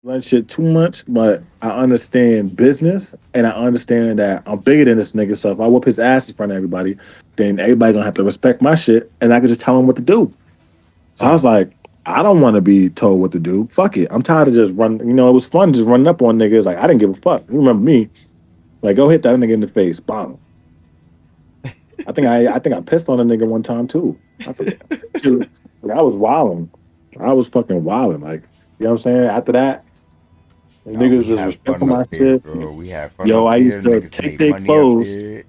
run shit too much, but I understand business and I understand that I'm bigger than this nigga. So if I whoop his ass in front of everybody, then everybody gonna have to respect my shit, and I can just tell him what to do. So I was Uh, like, I don't want to be told what to do. Fuck it. I'm tired of just running. You know, it was fun just running up on niggas. Like I didn't give a fuck. You remember me? Like go hit that nigga in the face. Bang. I think I pissed on a nigga one time too. I forget. Shoot. Like, I was wilding. I was fucking wilding. Like, you know what I'm saying? After that, the nah, niggas we was had respecting fun my up there, shit. bro. We had fun Yo, up I used there. to Niggas take made their money up clothes. there.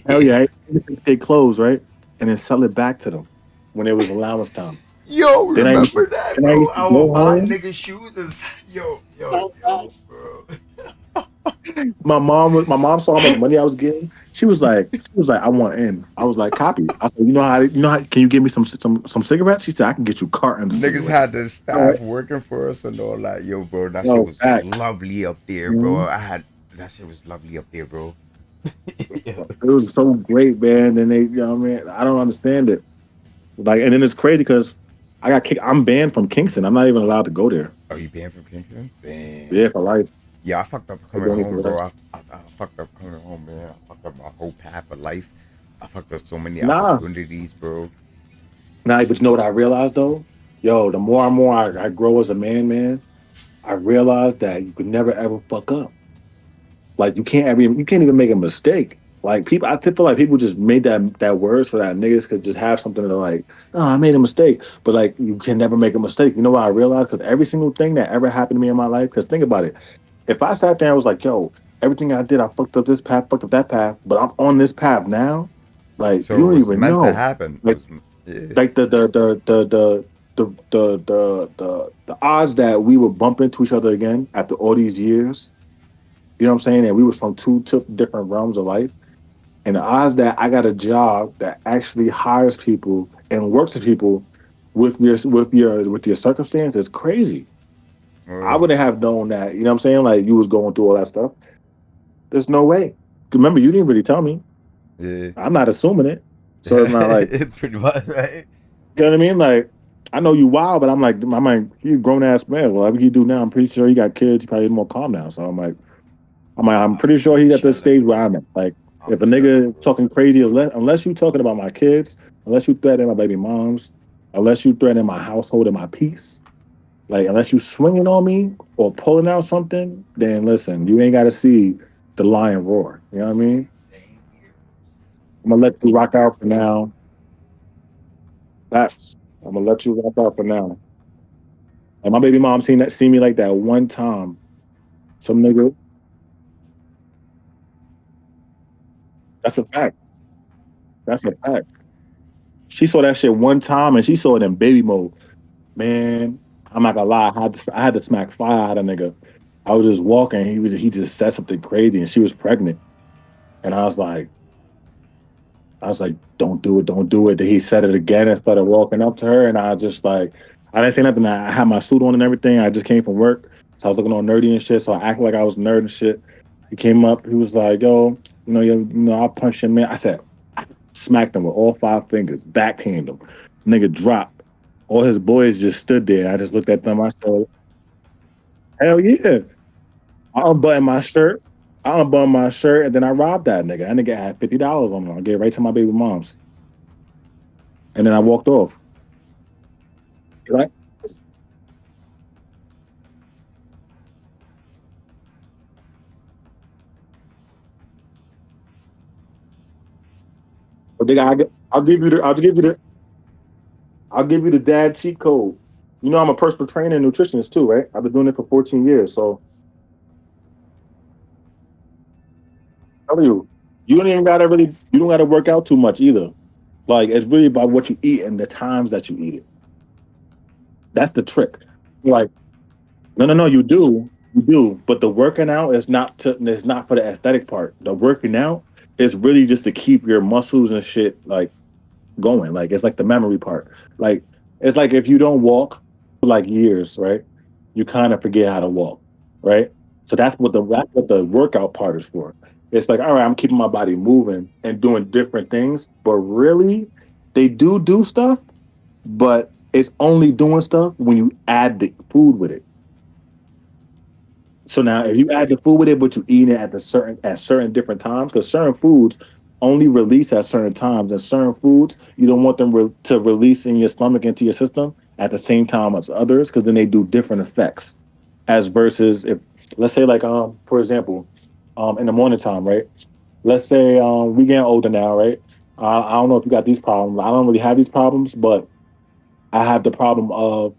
Hell yeah, I used to take their clothes, right? And then sell it back to them when it was allowance time. Yo, Then I used to remember that, then I bro? used to I go would buy home. niggas shoes and yo, bro. My mom saw how much money I was getting. She was like, I want in. I was like, copy. I said, can you give me some cigarettes? She said, I can get you cartons of Niggas cigarettes. I had said, the all right. staff working for us and all that. Yo, bro, that shit No, was fact. lovely up there, bro. Mhm. I had that shit was lovely up there, bro. Yeah. It was so great, man. And they, you know what I mean? I don't understand it. Like, and then it's crazy because I got kicked. I'm banned from Kingston. I'm not even allowed to go there. Are you banned from Kingston? Damn. Yeah, for life. Yeah, I fucked up They coming go me home, for life. bro. I fucked up coming home, man. I fucked up my whole path of life. I fucked up so many Nah, opportunities, bro. nah. But you know what I realized though? Yo, the more and more I grow as a man, I realized that you could never ever fuck up. Like you can't even make a mistake. Like people, I feel like people just made that word so that niggas could just have something to like, oh, I made a mistake. But like you can never make a mistake. You know what I realized? Because every single thing that ever happened to me in my life, because think about it. If I sat there and was like, yo, everything I did, I fucked up this path, fucked up that path, but I'm on this path now, like you So it don't was even meant to know. happen. It Like was, yeah. like the odds that we would bump into each other again after all these years, you know what I'm saying? And we was from two different realms of life. And the odds that I got a job that actually hires people and works with people with your circumstance is crazy. I Oh, wouldn't have known that, you know what I'm saying? Like you was going through all that stuff. There's no way. Remember, you didn't really tell me. yeah. I'm not assuming it. So it's not like, Pretty much, right? you know what I mean? Like, I know you wild, but I'm like, you a grown ass man. Well, whatever you do now, I'm pretty sure he got kids. He probably more calm now. So I'm pretty sure I'm he's at this chilling, stage where bro. I'm at. Like, I'm if a chilling, nigga bro. talking crazy, unless you talking about my kids, unless you threatening my baby moms, unless you threatening my household and my peace, like, unless you swinging on me or pulling out something, then listen, you ain't got to see the lion roar. You know what I mean? Same here, bro. I'm gonna let you rock out for now. That's I'm gonna let you rock out for now. And my baby mom seen me like that one time. Some nigga, that's a fact. That's a fact. She saw that shit one time and she saw it in baby mode. Man, I'm not gonna lie. I had to smack fire out of nigga. I was just walking. He just said something crazy, and she was pregnant. And I was like, don't do it, don't do it. Then he said it again and started walking up to her, and I didn't say nothing. I had my suit on and everything. I just came from work, so I was looking all nerdy and shit. So I acted like I was nerd and shit. He came up. He was like, yo, I'll punch him, man. I said, smacked him with all five fingers, backhand him. Nigga dropped. All his boys just stood there. I just looked at them. I said, hell yeah. I unbuttoned my shirt. I unbuttoned my shirt and then I robbed that nigga. That nigga had $50 on him. I gave it right to my baby mom's. And then I walked off. Right? But nigga, I'll give you the dad cheat code. You know I'm a personal trainer and nutritionist too, right? I've been doing it for 14 years. So tell you don't even gotta really you don't gotta work out too much either. Like it's really about what you eat and the times that you eat it. That's the trick. Like, no, no, no, you do. But the working out is not for the aesthetic part. The working out is really just to keep your muscles and shit like going. Like it's like the memory part. Like it's like if you don't walk for like years, right? You kind of forget how to walk, right? So that's what the workout part is for. It's like, all right, I'm keeping my body moving and doing different things, but really, they do stuff, but it's only doing stuff when you add the food with it. So now, if you add the food with it, but you eat it at certain different times, because certain foods only release at certain times, and certain foods you don't want them to release in your stomach into your system at the same time as others, because then they do different effects. As versus if, let's say, like for example, in the morning time, right? Let's say we getting older now, right? I don't know if you got these problems. I don't really have these problems, but I have the problem of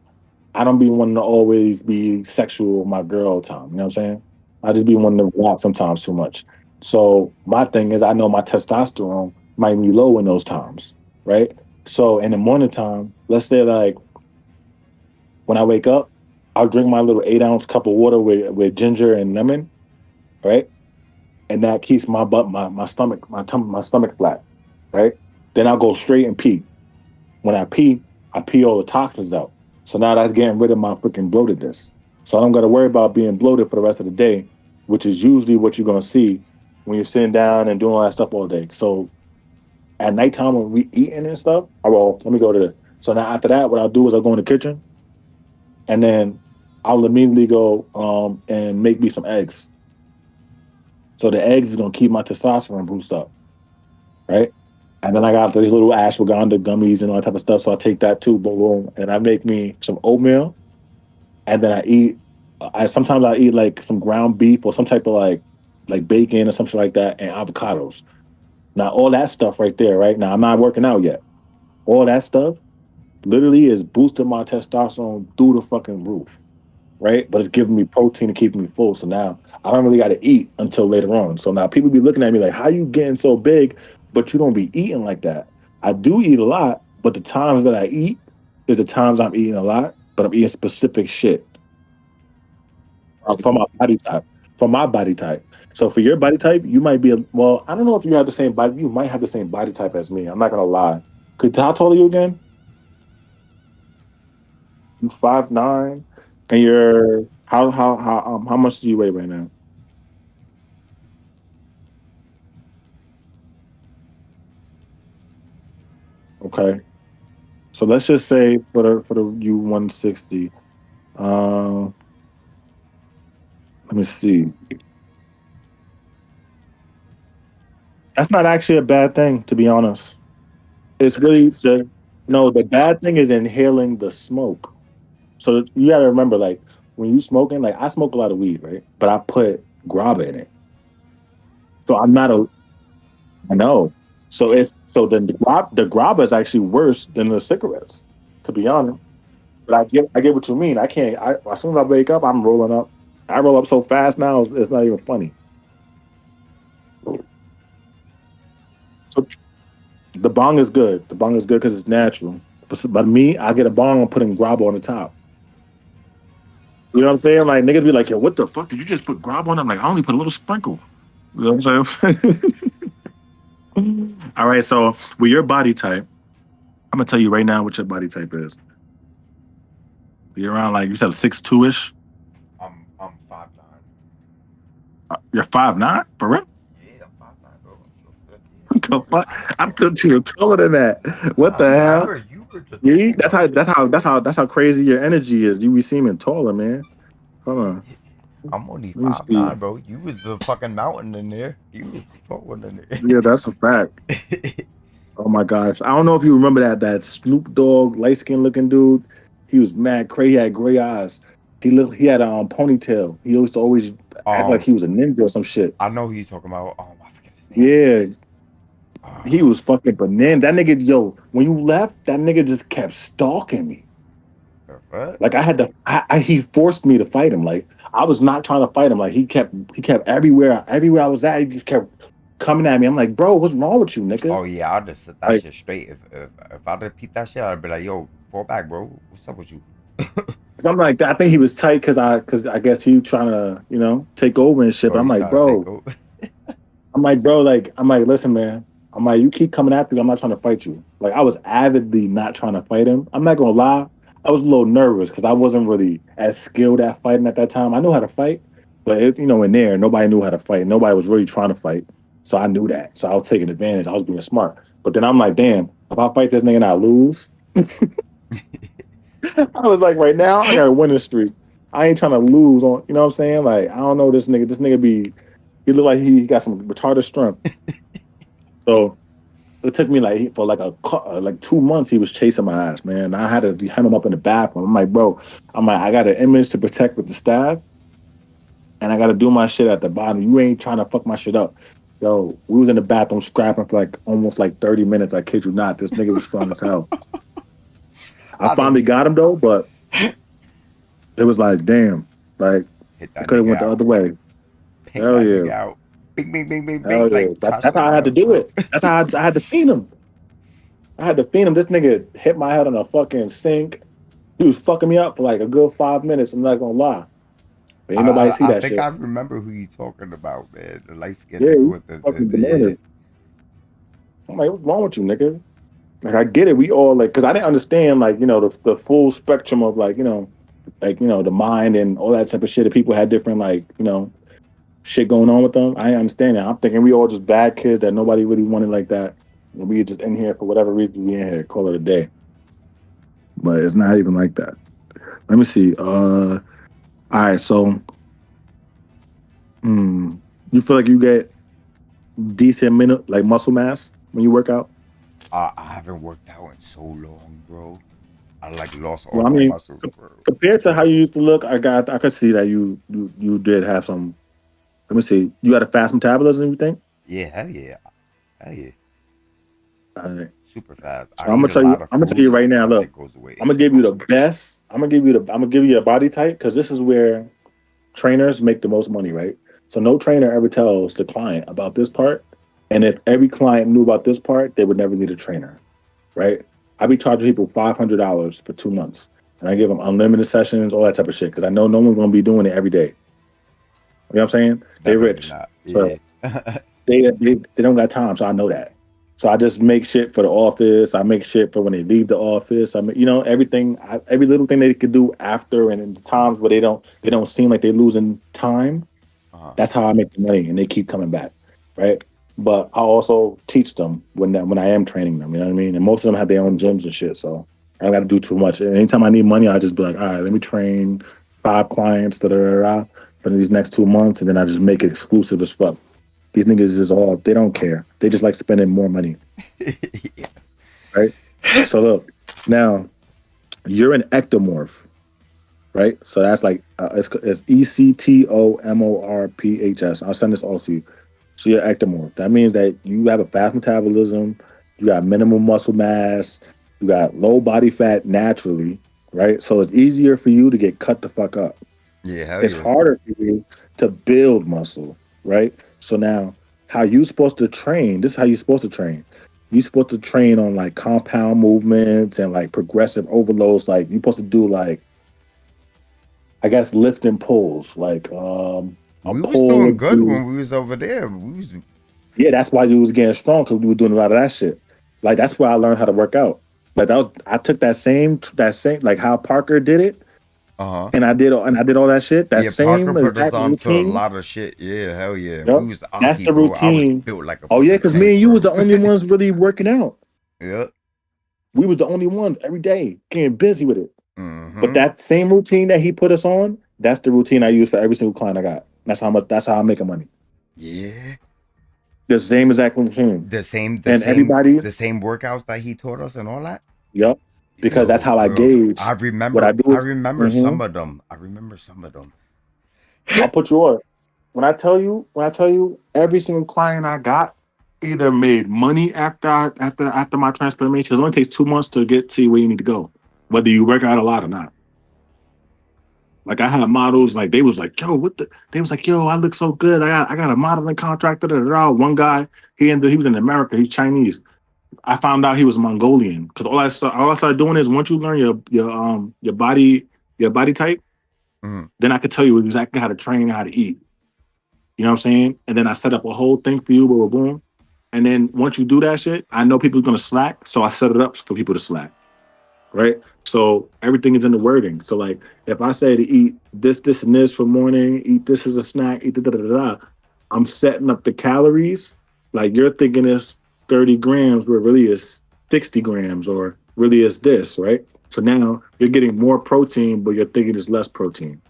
I don't be wanting to always be sexual with my girl all the time. You know what I'm saying? I just be wanting to relax sometimes too much. So my thing is, I know my testosterone might be low in those times, right? So in the morning time, let's say like when I wake up, I'll drink my little 8 ounce cup of water with ginger and lemon, right? And that keeps my butt, my stomach, my stomach flat, right? Then I'll go straight and pee. When I pee all the toxins out. So now that's getting rid of my freaking bloatedness. So I don't got to worry about being bloated for the rest of the day, which is usually what you're gonna see when you're sitting down and doing all that stuff all day. So at nighttime when we eating and stuff, I will let me go to the. So now after that, what I'll do is I'll go in the kitchen and then I'll immediately go and make me some eggs. So the eggs is gonna keep my testosterone boost up, right? And then I got these little ashwagandha gummies and all that type of stuff. So I take that too, boom, boom, and I make me some oatmeal, and then I eat. I sometimes I eat like some ground beef or some type of like bacon or something like that, and avocados. Now all that stuff right there, right now I'm not working out yet. All that stuff literally is boosting my testosterone through the fucking roof, right? But it's giving me protein and keeping me full. So now I don't really got to eat until later on. So now people be looking at me like, how you getting so big, but you don't be eating like that? I do eat a lot, but the times that I eat is the times I'm eating a lot, but I'm eating specific shit for my body type. For my body type. So for your body type, you might be well. I don't know if you have the same body. You might have the same body type as me. I'm not gonna lie. Could how tall are you again? You 5'9", and you're how much do you weigh right now? Okay. So let's just say for the U 160. Um, let me see. That's not actually a bad thing, to be honest. It's really the no. The bad thing is inhaling the smoke. So you got to remember, like when you smoking, like I smoke a lot of weed, right? But I put grabba in it, so I'm not a. I know. So it's so then the grabba is actually worse than the cigarettes, to be honest. But I get what you mean. I can't. As soon as I wake up, I'm rolling up. I roll up so fast now, it's not even funny. So the bong is good. The bong is good because it's natural. But me, I get a bong and putting grab on the top. You know what I'm saying? Like niggas be like, "Yo, what the fuck? Did you just put grab on?" I'm like, "I only put a little sprinkle." You know what I'm saying? All right. So with your body type, I'm gonna tell you right now what your body type is. You're around like you said 6'2" ish. I'm 5'9". You're 5'9" for real. Yeah, I'm 5'9", bro. I'm so good. What the Yeah. fuck? I thought you were taller than that. What Nah, the hell? you were the Yeah, tall one. that's how crazy your energy is. You be seeming taller, man. Hold on. I'm only Let me five see. nine, bro. You was the fucking mountain in there. You was the tall one in Yeah, that's a fact. there. Oh my gosh. I don't know if you remember that Snoop Dogg, light skinned looking dude. He was mad crazy. He had gray eyes. He had a ponytail. He used to always act like um, he was a ninja or some shit. I know who you're talking about. I forget his name. Yeah, he Uh, was fucking banana. That nigga, yo, when you left, that nigga just kept stalking me. what? Like I had to, he forced me to fight him. Like I was not trying to fight him. Like he kept everywhere I was at. He just kept coming at me. I'm like, bro, what's wrong with you, nigga? Oh yeah, I'll just set that Like, shit straight. If I'd have peeped that shit, I'd be like, yo, fall back, bro. What's up with you? 'cause I'm like, I think he was tight because I guess he was trying to, take over and shit. Oh, But I'm he's like, trying to take bro, over. listen, man. I'm like, you keep coming after me. I'm not trying to fight you. Like, I was avidly not trying to fight him. I'm not gonna lie. I was a little nervous because I wasn't really as skilled at fighting at that time. I knew how to fight, but in there, nobody knew how to fight. Nobody was really trying to fight. So I knew that. So I was taking advantage. I was being smart. But then I'm like, damn, if I fight this nigga and I lose, I was like, right now, I got a winning streak. I ain't trying to lose on. You know what I'm saying? Like I don't know this nigga. This nigga be. He look like he got some retarded strength. So it took me like for like like 2 months. He was chasing my ass, man. I had to hem him up in the bathroom. I'm like, bro. I'm like, I got an image to protect with the staff, and I got to do my shit at the bottom. You ain't trying to fuck my shit up. Yo, we was in the bathroom scrapping for like almost like 30 minutes. I kid you not. This nigga was strong as hell. I I know finally you got him though, but it was like, damn, like hit it that could have nigga went the out. other way. Pick Hell that yeah, nigga out. Bing, bing, bing, bing, bing. hell yeah. Like, trust That's how me, I had to bro. do it. That's how I had to feed him. I had to feed him. This nigga hit my head on a fucking sink. He was fucking me up for like a good 5 minutes. I'm not gonna lie, but ain't nobody see I that think I shit. remember who you talking about, man. The light skinned Yeah, nigga he with fucking yeah. bananas. I'm like, what's wrong with you, nigga? Like, I get it. We all like, because I didn't understand like the full spectrum of like the mind and all that type of shit. That people had different like shit going on with them. I didn't understand that. I'm thinking we all just bad kids that nobody really wanted like that. And we just in here for whatever reason we in here, call it a day. But it's not even like that. Let me see. All right, so hmm, you feel like you get decent minute like muscle mass when you work out? I haven't worked out in so long, bro. I like lost all Well, I my mean, muscles, bro. compared to how you used to look, I could see that you did have some. Let me see. You got a fast metabolism, you think? Yeah, hell yeah. Hell yeah. All right. Super fast. So I eat a lot of I'm gonna tell you food. right now. That Look, shit goes away. I'm gonna give you the best. I'm gonna give you a body type because this is where trainers make the most money, right? So no trainer ever tells the client about this part. And if every client knew about this part, they would never need a trainer, right? I be charging people $500 for 2 months, and I give them unlimited sessions, all that type of shit, because I know no one's gonna be doing it every day. You know what I'm saying? They Definitely rich, not. so Yeah. they don't got time. So I know that. So I just make shit for the office. I make shit for when they leave the office. I mean, everything, every little thing they could do after, and in times where they don't seem like they're losing time. uh-huh. That's how I make the money, and they keep coming back, right? But I also teach them when I am training them. You know what I mean? And most of them have their own gyms and shit, so I don't got to do too much. And anytime I need money, I just be like, all right, let me train 5 clients for these next 2 months, and then I just make it exclusive as fuck. These niggas is all they don't care. They just like spending more money, Yeah. right? So look, now you're an ectomorph, right? So that's like it's ECTOMORPHS. I'll send this all to you. So you're ectomorph. That means that you have a fast metabolism, you got minimal muscle mass, you got low body fat naturally, right? So it's easier for you to get cut the fuck up. Yeah, hell It's yeah. harder for you to build muscle, right? So now, how you supposed to train? This is how you're supposed to train. You're supposed to train on like compound movements and like progressive overloads. Like you're supposed to do like I guess lift and pulls, like a We was pull doing would good be when we was over there. We was yeah, that's why you was getting strong because we were doing a lot of that shit. Like that's where I learned how to work out. Like I took that same like how Parker did it, uh-huh. and I did all that shit. That Yeah, Parker same put us exact on to a routine. lot of shit. Yeah, hell yeah. We Yep, was that's Aki, the bro. I was routine. built like a Oh yeah, fucking because me tank, and you was bro. the only ones really working out. Yeah. We was the only ones every day getting busy with it. But Mm-hmm. that same routine that he put us on, that's the routine I use for every single client I got. That's how much. That's how I'm making money. Yeah. The same exact routine, The same, the and same, everybody. the same workouts that he taught us and all that. Yep, because that's Yo, how I bro. gauge. What I do I is, remember some mhm, of them. I remember some of them. I'll put you on. When I tell you, every single client I got either made money after my transformation. It only takes 2 months to get to where you need to go, whether you work out a lot or not. Like I had models, like they was like, "Yo, what the?" They was like, "Yo, I look so good. I got a modeling contract." Da, da, da, da. One guy, he was in America. He's Chinese. I found out he was Mongolian because all I started doing is once you learn your body type, Mm. then I could tell you exactly how to train, how to eat. You know what I'm saying? And then I set up a whole thing for you, boom, boom, boom. And then once you do that shit, I know people are gonna slack, so I set it up for people to slack, right? So everything is in the wording. So like, if I say to eat this, this, and this for morning, eat this as a snack, eat da da da da, I'm setting up the calories. Like you're thinking it's 30 grams, where really is 60 grams, or really is this, right? So now you're getting more protein, but you're thinking it's less protein.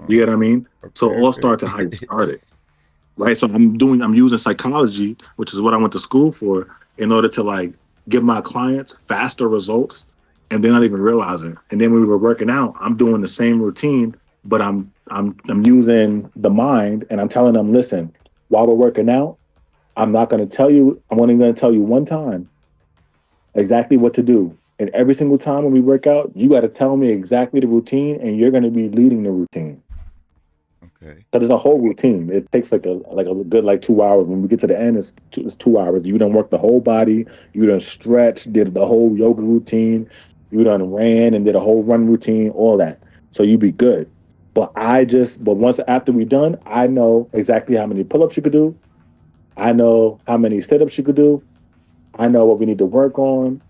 You get what I mean? So it Okay, all okay. starts at how you started, right? So I'm using psychology, which is what I went to school for, in order to like give my clients faster results, and they're not even realizing. And then when we were working out, I'm doing the same routine, but I'm using the mind, and I'm telling them, listen, while we're working out, I'm not going to tell you. I'm only going to tell you one time exactly what to do. And every single time when we work out, you got to tell me exactly the routine, and you're going to be leading the routine. Okay. Because it's a whole routine. It takes like a good like 2 hours. When we get to the end, it's 2 hours. You done work the whole body. You done stretch, did the whole yoga routine. You done ran and did a whole run routine, all that. So you be good. But once after we done, I know exactly how many pull-ups you could do. I know how many sit-ups you could do. I know what we need to work on.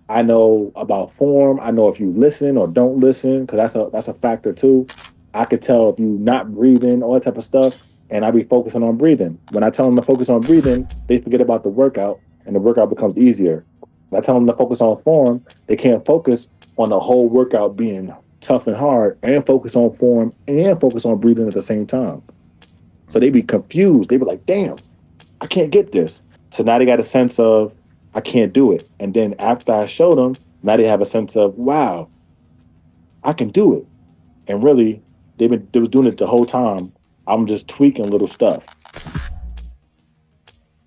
I know about form. I know if you listen or don't listen, because that's a factor too. I could tell if you not breathing, all that type of stuff, and I be focusing on breathing. When I tell them to focus on breathing, they forget about the workout, and the workout becomes easier. When I tell them to focus on form, they can't focus on the whole workout being tough and hard, and focus on form and focus on breathing at the same time. So they be Okay. confused. They be like, "Damn, I can't get this." So now they got a sense of I can't do it. And then after I showed them, now they have a sense of wow, I can do it. And really, they was doing it the whole time. I'm just tweaking little stuff.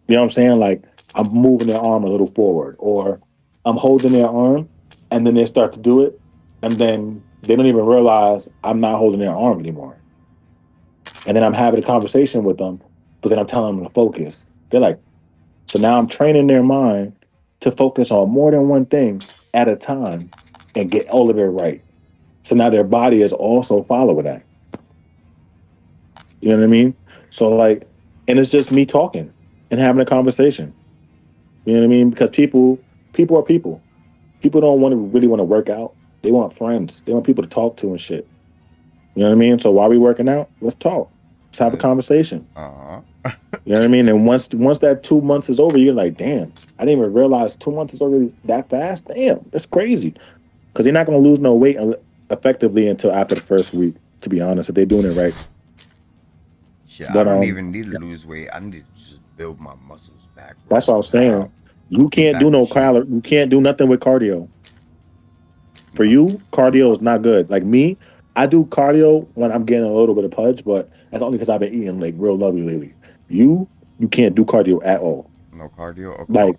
You know what I'm saying? Like I'm moving their arm a little forward, or I'm holding their arm, and then they start to do it, and then they don't even realize I'm not holding their arm anymore. And then I'm having a conversation with them, but then I'm telling them to focus. They're like, so now I'm training their mind to focus on more than one thing at a time and get all of it right. So now their body is also following that. You know what I mean? So like, and it's just me talking and having a conversation. You know what I mean? Because people are people. People don't really want to work out. They want friends. They want people to talk to and shit. You know what I mean? So while we working out, let's talk. Let's have a Uh conversation. huh. You know what I mean? And once that 2 months is over, you're like, damn, I didn't even realize 2 months is already that fast. Damn, that's crazy. Because you're not going to lose no weight effectively until after the first week. To be honest, if they're doing it right. Shit, I But don't even need to lose weight. I need to just build my muscles back that's right what I'm saying. now. You I'm can't do back in no shape. calorie. You can't do nothing with cardio. For No. you, cardio is not good. Like me, I do cardio when I'm getting a little bit of pudge, but that's only because I've been eating like real lovely lately. You, you can't do cardio at all. No cardio? Okay. Like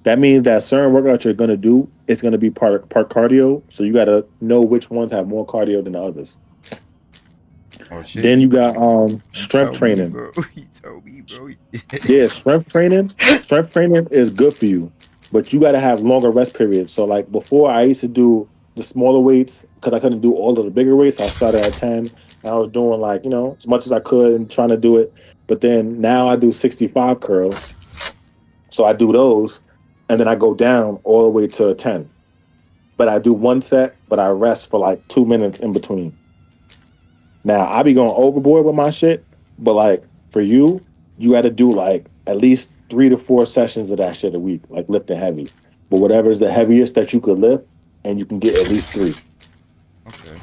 that means that certain workouts you're gonna do is gonna be part cardio. So you gotta know which ones have more cardio than the others. Oh shit, Then you got you strength told me, training. bro. You told me, bro. Yeah, strength training. Strength training is good for you, but you gotta have longer rest periods. So like before, I used to do the smaller weights because I couldn't do all of the bigger weights. So I started at 10, and I was doing like as much as I could and trying to do it. But then now I do 65 curls. So I do those, and then I go down all the way to 10. But I do one set, but I rest for like 2 minutes in between. Now I be going overboard with my shit, but like for you, you got to do like at least 3 to 4 sessions of that shit a week, like lifting heavy. But whatever is the heaviest that you could lift, and you can get at least three. Okay.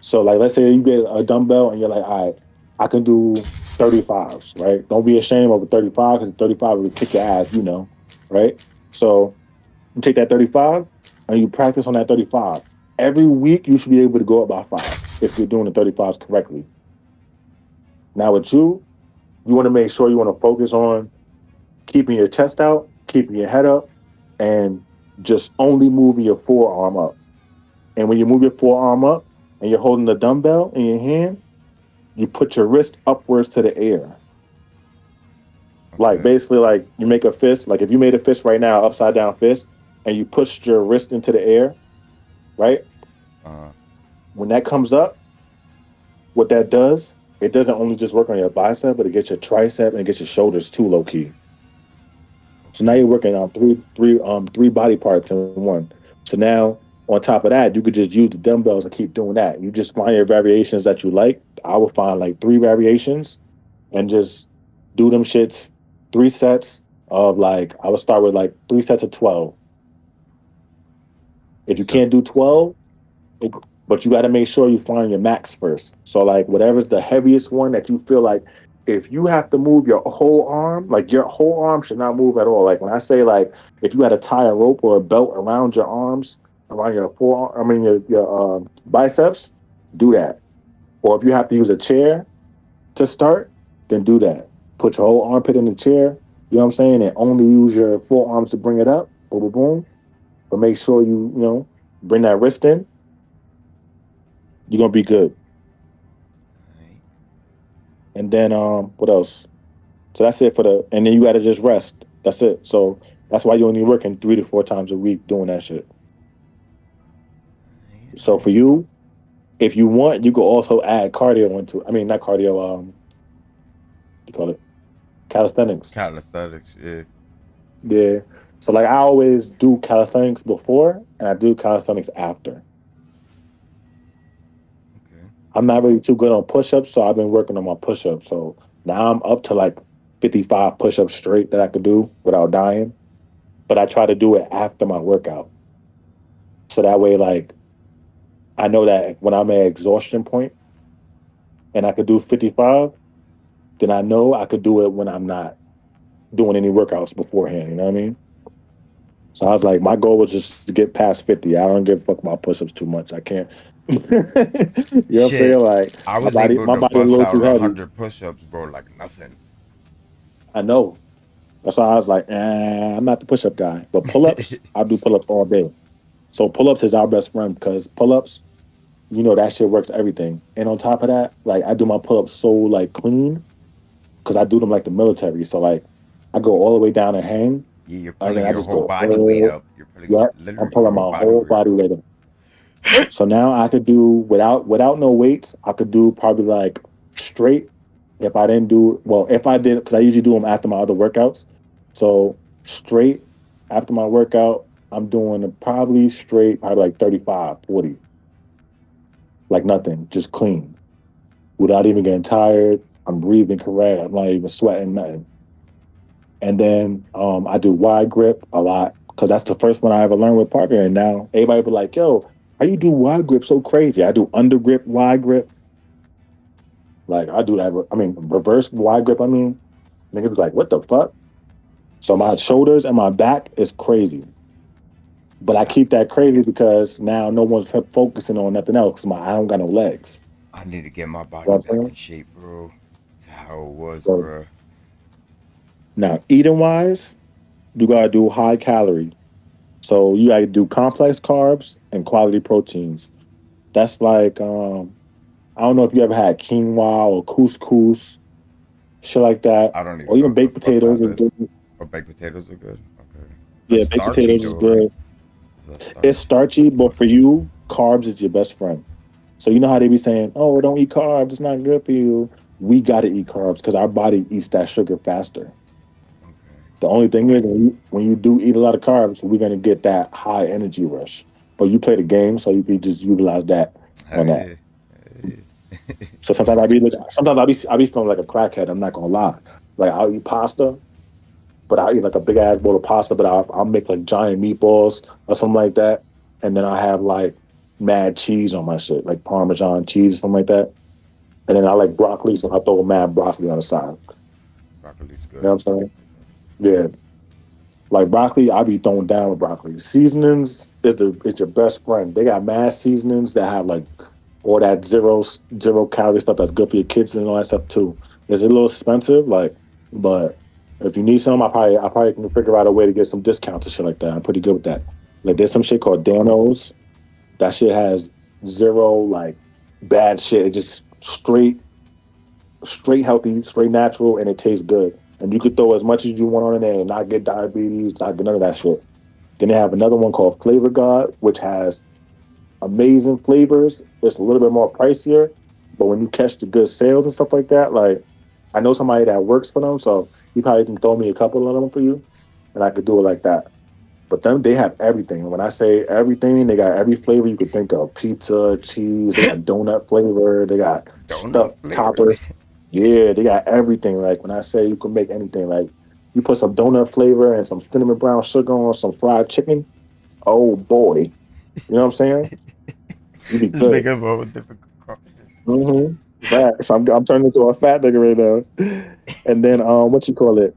So like let's say you get a dumbbell and you're like, all right, I can do 35s, right? Don't be ashamed of a 35 because 35 will kick your ass, right? So you take that 35 and you practice on that 35. Every week you should be able to go up by five if you're doing the 35s correctly. Now with you want to make sure you want to focus on keeping your chest out, keeping your head up, and just only moving your forearm up. And when you move your forearm up and you're holding the dumbbell in your hand, you put your wrist upwards to the air. Like Okay. basically like you make a fist, like if you made a fist right now, upside down fist, and you pushed your wrist into the air, right? Uh When that comes up, what that does, it doesn't only just work on your bicep, but it gets your tricep and it gets your shoulders too low key. So now okay. you're working on three body parts in one. So now on top of that, you could just use the dumbbells and keep doing that. You just find your variations that you like. I would find like three variations and just do them shits, 3 sets of like I would start with like 3 sets of 12. If You you said can't do 12. 12, but you got to make sure you find your max first. So like whatever's the heaviest one that you feel like, if you have to move your whole arm, like your whole arm should not move at all. Like when I say like if you had to tie a rope or a belt around your arms, around your forearm, I mean your biceps, do that. Or if you have to use a chair to start, then do that. Put your whole armpit in the chair. You know what I'm saying? And only use your forearms to bring it up. Boom, boom, boom. But make sure you bring that wrist in. You're gonna be good. Alright. And then what else? So that's it for the. And then you got to just rest. That's it. So that's why you're only working 3 to 4 times a week doing that shit. Alright, So for alright. you, if you want, you could also add cardio into. I mean, not cardio. You call it calisthenics. Calisthenics, yeah. Yeah. So like I always do calisthenics before, and I do calisthenics after. Okay. I'm not really too good on push-ups, so I've been working on my push-ups. So now I'm up to like 55 push-ups straight that I could do without dying. But I try to do it after my workout. So that way, like I know that when I'm at exhaustion point and I could do 55, then I know I could do it when I'm not doing any workouts beforehand. You know what I mean? So I was like, my goal was just to get past 50. I don't give a fuck about push-ups too much. I can't. You know what I'm saying? Shit, Like I my was body, able my to body a bust little out too a heavy. hundred push-ups, bro, like nothing. I know. That's why I was like, I'm not the push-up guy. But pull-ups, I do pull-ups all day. So pull-ups is our best friend because pull-ups, that shit works everything. And on top of that, like I do my pull-ups so like clean because I do them like the military. So like I go all the way down and hang, Yeah, you're and pulling then I your just whole go body weight all, up. You're pulling yeah, I'm literally your pulling whole my body whole weight body up. weight up. So now I could do without no weights. I could do probably like straight. If I didn't do well, if I did, because I usually do them after my other workouts. So straight after my workout, I'm doing probably straight, probably like 35, 40, like nothing, just clean without even getting tired. I'm breathing correct. I'm not even sweating, nothing. And then I do wide grip a lot because that's the first one I ever learned with Parker. And now everybody be like, yo, how you do wide grip so crazy? I do under grip, wide grip. Like I do that. I mean, reverse wide grip. I mean, niggas be like, what the fuck? So my shoulders and my back is crazy. But I Shit, keep that crazy because now no one's focusing on nothing else. I don't got no legs. I need to get my You know body what I'm back in saying? shape, bro. To how it was, So bro. now eating wise, you gotta do high calorie. So you gotta do complex carbs and quality proteins. That's like I don't know if you ever had quinoa or couscous, shit like that, I don't or even know even what the baked fuck potatoes that is is. good. But baked potatoes are good. Okay. That's Yeah, baked starchy potatoes is though, right? good. Is that It's starchy? starchy, but for you, carbs is your best friend. So you know how they be saying, "Oh, don't eat carbs; it's not good for you." We got to eat carbs because our body eats that sugar faster. Okay. The only thing is, when you do eat a lot of carbs, we're gonna get that high energy rush. But you play the game, so you can just utilize that Hell on that. yeah. Hell yeah. So sometimes I be feeling like a crackhead. I'm not gonna lie. Like I'll eat pasta, but I'll eat like a big ass bowl of pasta, but I'll make like giant meatballs or something like that, and then I have like mad cheese on my shit, like Parmesan cheese, something like that. And then I like broccoli, so I throw mad broccoli on the side. You Broccoli's know what good. I'm saying? Yeah. Like broccoli, I be throwing down with broccoli. Seasonings is your best friend. They got mad seasonings that have like all that zero calorie stuff that's good for your kids and all that stuff too. It's a little expensive, like, but if you need some, I probably can figure out a way to get some discounts and shit like that. I'm pretty good with that. Like there's some shit called Danos. That shit has zero like bad shit. It just straight healthy, straight natural, and it tastes good. And you could throw as much as you want on in there and not get diabetes, not get none of that shit. Then they have another one called Flavor God, which has amazing flavors. It's a little bit more pricier, but when you catch the good sales and stuff like that, like I know somebody that works for them, so he probably can throw me a couple of them for you, and I could do it like that. But then they have everything. And when I say everything, they got every flavor you could think of: pizza, cheese. They got donut flavor. They got Donut stuffed flavor. toppers. Yeah, they got everything. Like when I say you can make anything, like you put some donut flavor and some cinnamon brown sugar on some fried chicken. Oh boy, you know what I'm saying? You be Just make good. it a little difficult. Facts. I'm turning into a fat nigga right now. And then what you call it?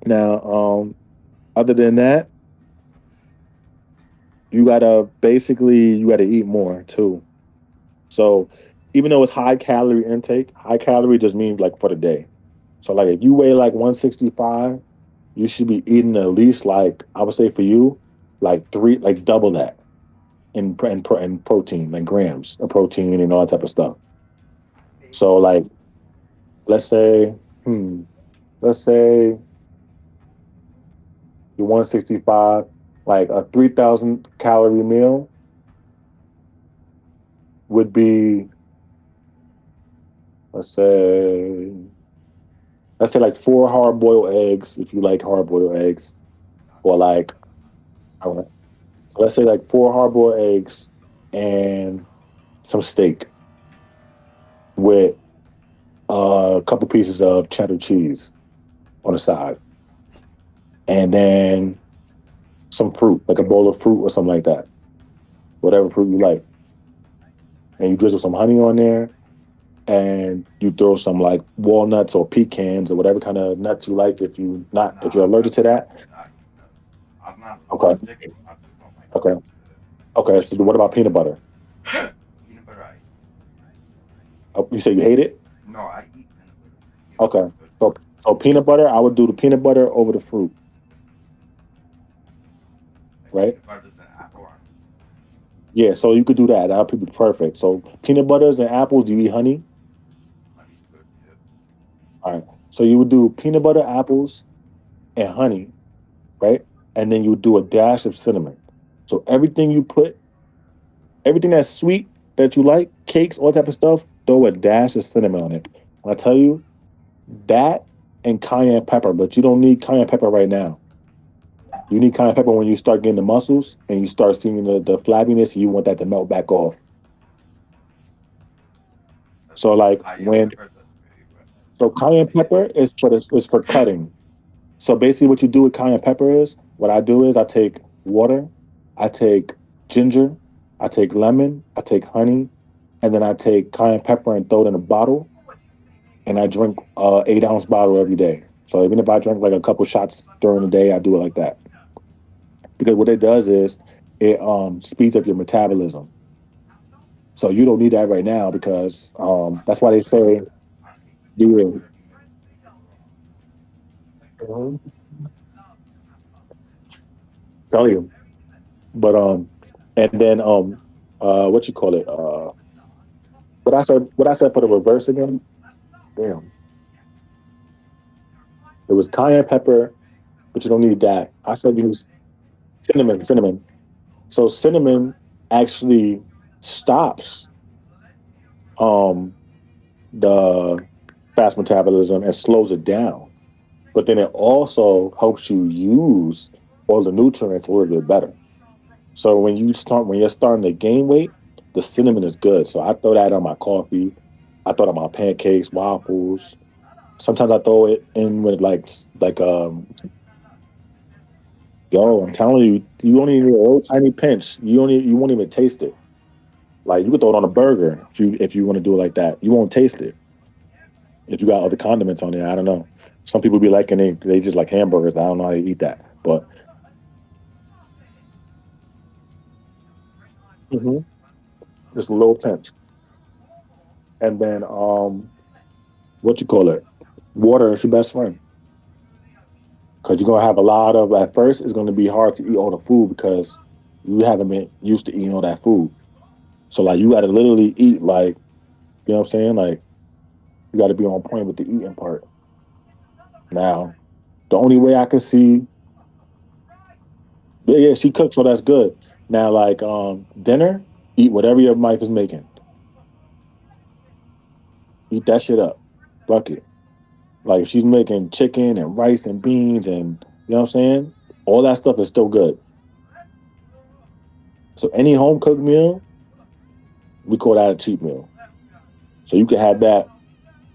Now, other than that, you gotta eat more too. So even though it's high calorie intake, high calorie just means like for the day. So like if you weigh like 165, you should be eating at least like I would say for you, like three, like double that in protein, like grams of protein and all that type of stuff. So like let's say, hmm, let's say you're 165, like a 3,000 calorie meal would be let's say let's say like four hard boiled eggs if you like hard boiled eggs, or like I don't know, so let's say like four hard boiled eggs and some steak with a couple pieces of cheddar cheese on the side, and then some fruit, like a bowl of fruit or something like that, whatever fruit you like, and you drizzle some honey on there, and you throw some like walnuts or pecans or whatever kind of nuts you like. If you're allergic to that, I'm not okay, allergic. I just don't like okay, nuts. okay. So what about peanut butter? Peanut butter, I eat. Oh, you say you hate it? No, I eat peanut butter. Peanut butter Okay. is good. So peanut butter, I would do the peanut butter over the fruit, Like right? peanut butter is an apple or Yeah, so you could do that. That would be perfect. So peanut butters and apples, do you eat honey? honey's good. Yeah. All right. So you would do peanut butter, apples, and honey, right? And then you would do a dash of cinnamon. So everything that's sweet that you like, cakes, all type of stuff, throw a dash of cinnamon on it. When I tell you that and cayenne pepper, but you don't need cayenne pepper right now. You need cayenne pepper when you start getting the muscles and you start seeing the flabbiness, and you want that to melt back off. That's So like cayenne when pepper. That's very good. so cayenne pepper is for cutting. So basically, what you do with cayenne pepper is what I do is I take water, I take ginger, I take lemon, I take honey, and then I take cayenne pepper and throw it in a bottle, and I drink 8 ounce bottle every day. So even if I drink like a couple shots during the day, I do it like that because what it does is it speeds up your metabolism. So you don't need that right now because that's why they say I take you. 30 minutes to get Mhm. Tell you, but and then what you call it? What I said for the reverse again? Damn, it was cayenne pepper, but you don't need that. I said use cinnamon. So cinnamon actually stops um the fast metabolism and slows it down. But then it also helps you use all the nutrients a little bit better. So when you're starting to gain weight, the cinnamon is good. So I throw that on my coffee. I throw it on my pancakes, waffles. Sometimes I throw it in with yo, I'm telling you, you only need a little tiny pinch. You won't even taste it. Like you could throw it on a burger if you want to do it like that. You won't taste it if you got other condiments on there. I don't know. Some people be liking they just like hamburgers. I don't know how they eat that, but mhm, just a little pinch. And then what you call it? Water is your best friend because you're gonna have a lot of. At first, it's gonna be hard to eat all the food because you haven't been used to eating all that food. So like you got to literally eat like you know what I'm saying. Like you got to be on point with the eating part. Now, the only way I can see, yeah, she cooks, so that's good. Now, like dinner, eat whatever your wife is making. Eat that shit up. Fuck it. Like if she's making chicken and rice and beans and you know what I'm saying, all that stuff is still good. So any home cooked meal, we call that a cheat meal. So you can have that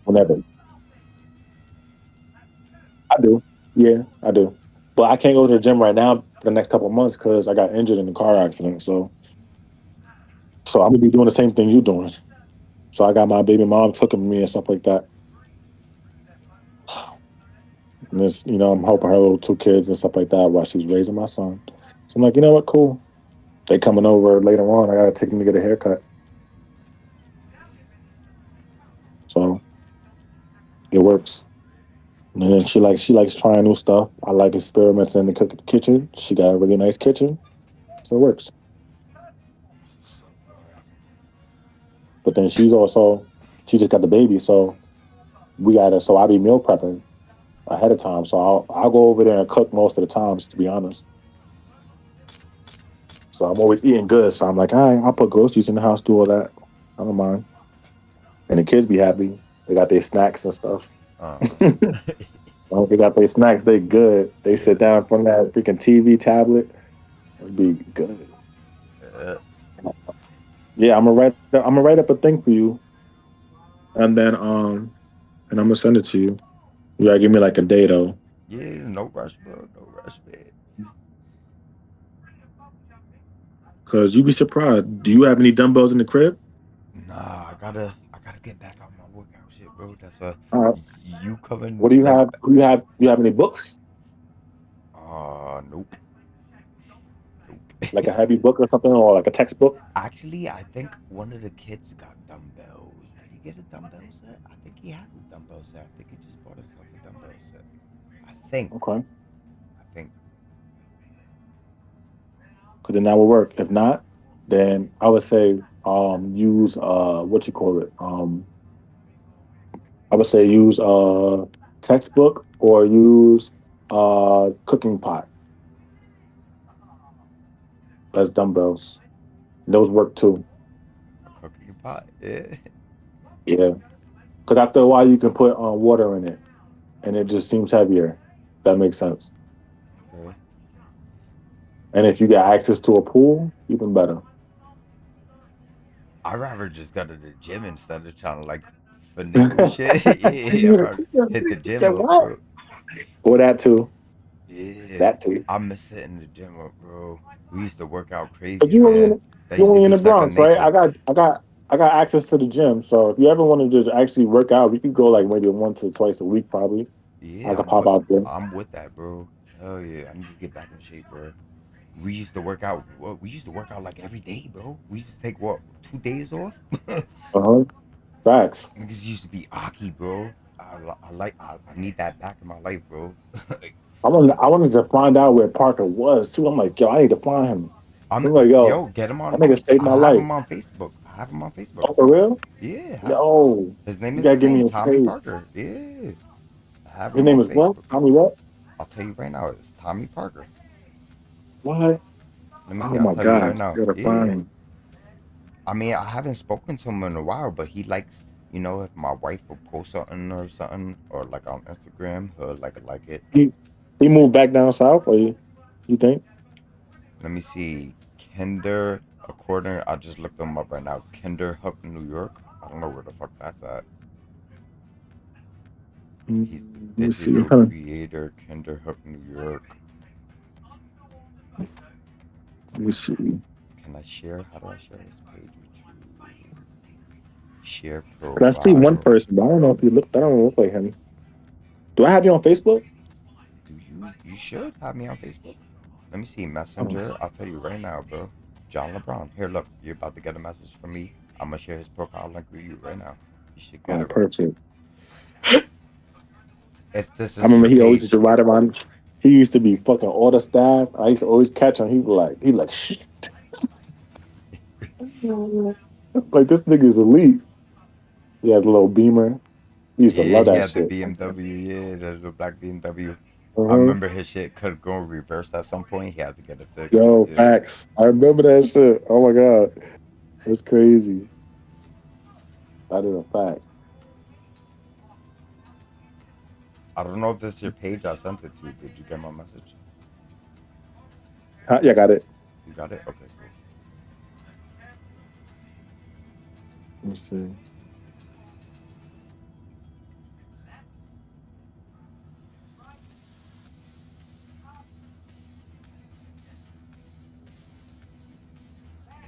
whenever. I do. Yeah, I do. But I can't go to the gym right now for the next couple of months because I got injured in the car accident. So So I'm gonna be doing the same thing you doing. So I got my baby mom cooking me and stuff like that. And this, I'm helping her little two kids and stuff like that while she's raising my son. So I'm like, you know what, cool. They coming over later on. I gotta take them to get a haircut. So it works. And then she likes trying new stuff. I like experimenting in the kitchen. She got a really nice kitchen, so it works. But then she just got the baby, so we gotta. So I be meal prepping ahead of time. So I'll go over there and cook most of the times, to be honest. So I'm always eating good. So I'm like, all right, I'll put groceries in the house, do all that. I don't mind. And the kids be happy. They got their snacks and stuff. Uh, Once they got their snacks, they good. They sit yeah. down from that freaking TV tablet. It'll be good. Uh, Yeah, I'm gonna write up a thing for you, and then and I'm gonna send it to you. You gotta give me like a day though, yeah, no rush, bro. No rush, man. cause you'd be surprised. Do you have any dumbbells in the crib? Nah, I gotta get back on my workout shit, bro. That's why Uh, you what coming do you like, have? Do you have any books? nope, Like a nope. heavy book or something, or like a textbook? Actually, I think one of the kids got dumbbells. Did he get a dumbbell set? I think he has a dumbbell set. I think he just bought himself a dumbbell set. I think. Okay, I think. because then that will work. If not, then I would say use what you call it I would say use textbook or use cooking pot as dumbbells. Those work too. A cooking pot. Yeah. Yeah, because after a while you can put water in it, and it just seems heavier. That makes sense. Okay. And if you got access to a pool, even better. I'd rather just go to the gym instead of trying to like finagle shit. Yeah, I'd rather hit the gym Say up, what? bro. Or that too. Yeah. That too. I miss hitting the gym up, bro. We used to work out But crazy, you only in man. the, That you used to only in be the second Bronx, right? nature. I got access to the gym. So if you ever want to just actually work out, we could go like maybe once or twice a week, probably. I Yeah, could pop out there. I'm with that, bro. Hell yeah, I need to get back in shape, bro. We used to work out. We used to work out like every day, bro. We used to take what 2 days off. Uh huh. Facts. Niggas used to be aki, bro. I need that back in my life, bro. I wanted to find out where Parker was too. I'm like, yo, I need to find him. I'm I'm like, yo, yo, get him that on. nigga saved I my have life. him on Facebook. I have him on Facebook. Oh, for real? Yeah, Yo, his name you is the gotta give same, me his Tommy page. Parker. Yeah, I have His him name on is what? Facebook. Tell me what? I'll tell you right now, it's Tommy Parker. What? Let me see. Oh I'll my tell you right god, now. I gotta find Yeah, him. I mean, I haven't spoken to him in a while, but he likes, if my wife will post something or like on Instagram, he'll like it. He moved back down south, or you think? Let me see. Kinder, according, I just looked him up right now. Kinderhook, New York. I don't know where the fuck that's at. He's Let me see. digital creator, Kinderhook, New York. Let me see. Can I share? How do I share this page with you? Share But I see one profile. person, but I don't know if you look. I don't look like him. Do I have you on Facebook? Do you? You should have me on Facebook. Let me see. Oh, Messenger. I'll tell you right now, bro. John LeBron. Here, look. You're about to get a message from me. I'm gonna share his profile link with you right now. You should get oh, it. perfect. If this I is remember your he always used page, to ride around. He used to be fucking all the staff. I used to always catch him. He be like, shit. Like this nigga is elite. He had a little beamer. He used to yeah, love he that had the shit. BMW. Yeah, the black BMW. I Uh-huh. remember his shit could go reverse at some point. He had to get it fixed. Yo, Yeah. facts. I remember that shit. Oh my god, that's crazy. That is a fact. I don't know if this is your page I sent it to. Did you get my message? Yeah, I got it. You got it? Okay, cool. Let me see.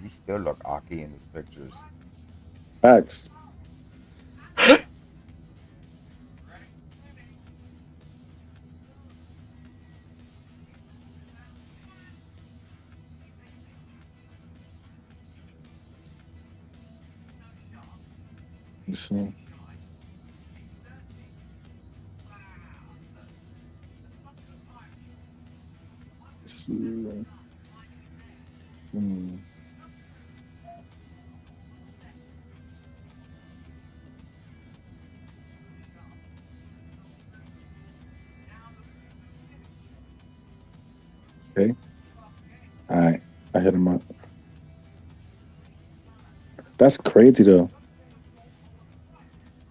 He still look Aki in his pictures. Facts. Let's see. Let's see. Hmm. Okay. All right. I hit him up. That's crazy though.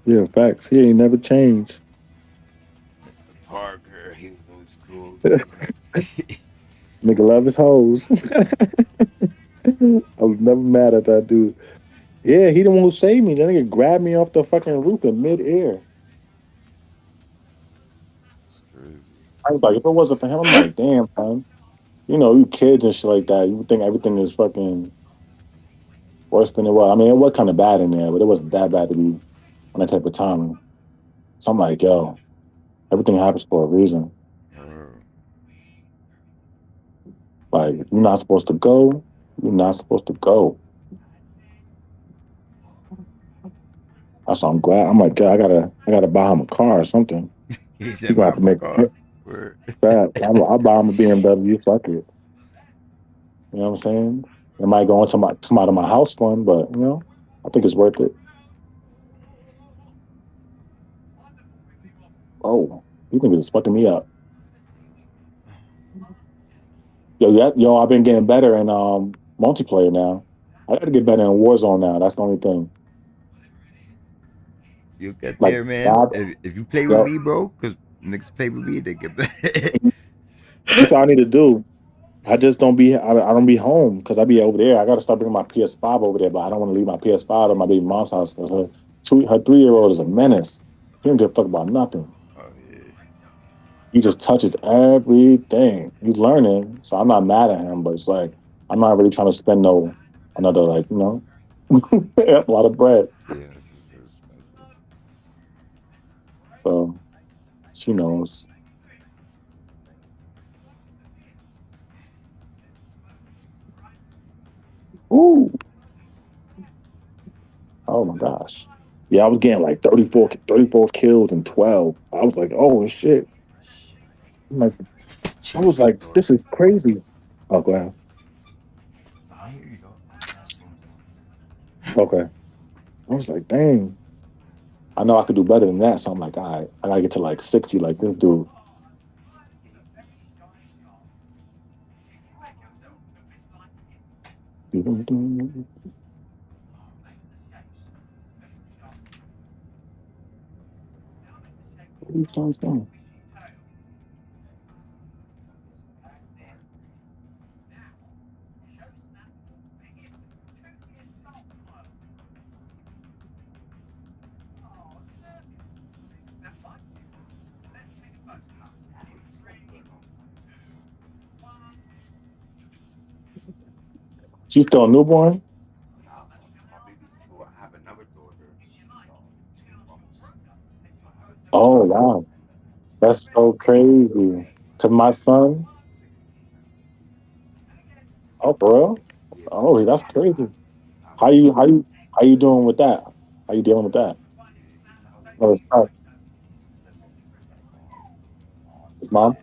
Yeah, facts. He ain't never changed. Mr. Parker, he was old school. Nigga love his hoes. I was never mad at that dude. Yeah, he the one who saved me. That nigga grabbed me off the fucking roof in midair. It's crazy. I was like, if it wasn't for him, I'm like, damn, son. You know, you kids and shit like that. You think everything is fucking worse than it was. I mean, it was kind of bad in there, but it wasn't that bad to be on that type of time. So I'm like, yo, everything happens for a reason. Uh, Like, if you're not supposed to go, you're not supposed to go. That's why I'm glad. I'm like, God, I gotta buy him a car or something. he He said, gonna have "My to make car." Word. that. I'll buy him a BMW. Fuck it. You know what I'm saying? It might go into my come out of my house fund, but I think it's worth it. Oh, you think it's fucking me up? Yo, yeah, yo, I've been getting better in multiplayer now. I gotta get better in Warzone now. That's the only thing. You'll get Like, there, man. God, If you play with yo, me, bro, because niggas play with me, they get better. that's what I need to do. I just don't be I don't be home because I be over there. I gotta start bringing my PS5 over there, but I don't want to leave my PS5 at my baby mom's house because her 3-year-old is a menace. He don't give a fuck about nothing. Oh yeah. He just touches everything. He's learning, so I'm not mad at him. But it's like I'm not really trying to spend no another a lot of bread. Yeah, this is so expensive. So she knows. Ooh, oh my gosh. Yeah, I was getting like 34 kills and 12. I was like, oh shit. I'm like, I Chill, was like, dog. this is crazy. Oh, go ahead. I hear you, dog. Headphones Okay. I was like, dang. I know I could do better than that. So I'm like, all right, I gotta get to like 60 like this dude. What are these guys doing? She's still a newborn? Nah, my baby's two. I have another daughter. She's 2 months. So I have a Oh, daughter. wow. That's so crazy. Cause my son, She's 16 now. oh, for real? Yeah, but Oh, that's crazy. I have How a you how daughter. you how you doing with that? How you dealing with that? He's not with Oh, it's me. tough. He's living with his mom His and mom? shit.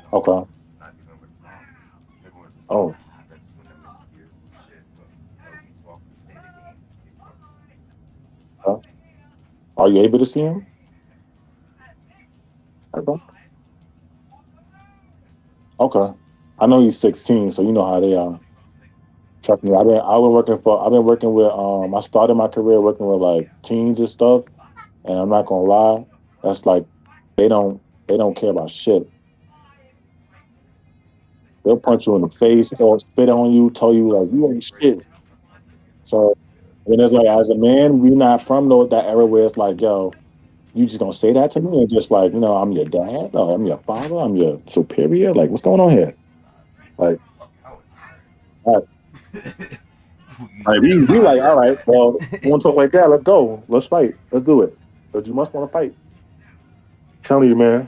No, Okay. he's not living with his mom. He's living with his Oh, son. I haven't seen him in years and shit. But we talk, we play the game. We talk. okay. Are you able to see him? Okay. Okay. I know he's 16, so you know how they are. Trust me, I've been working with I started my career working with like teens and stuff, and I'm not gonna lie, that's like they don't they don't care about shit. They'll punch you in the face or spit on you, tell you like you ain't shit. So when it's like as a man, we not from that era where it's like, yo, you just gonna say that to me and just like, I'm your dad, or I'm your father, I'm your superior. Like, what's going on here? Nah, beat the Like, fuck out. all right, Like we like, all right, well, you want to talk like that? Let's go. Let's fight. Let's do it. But you must want to fight. Telling you, man.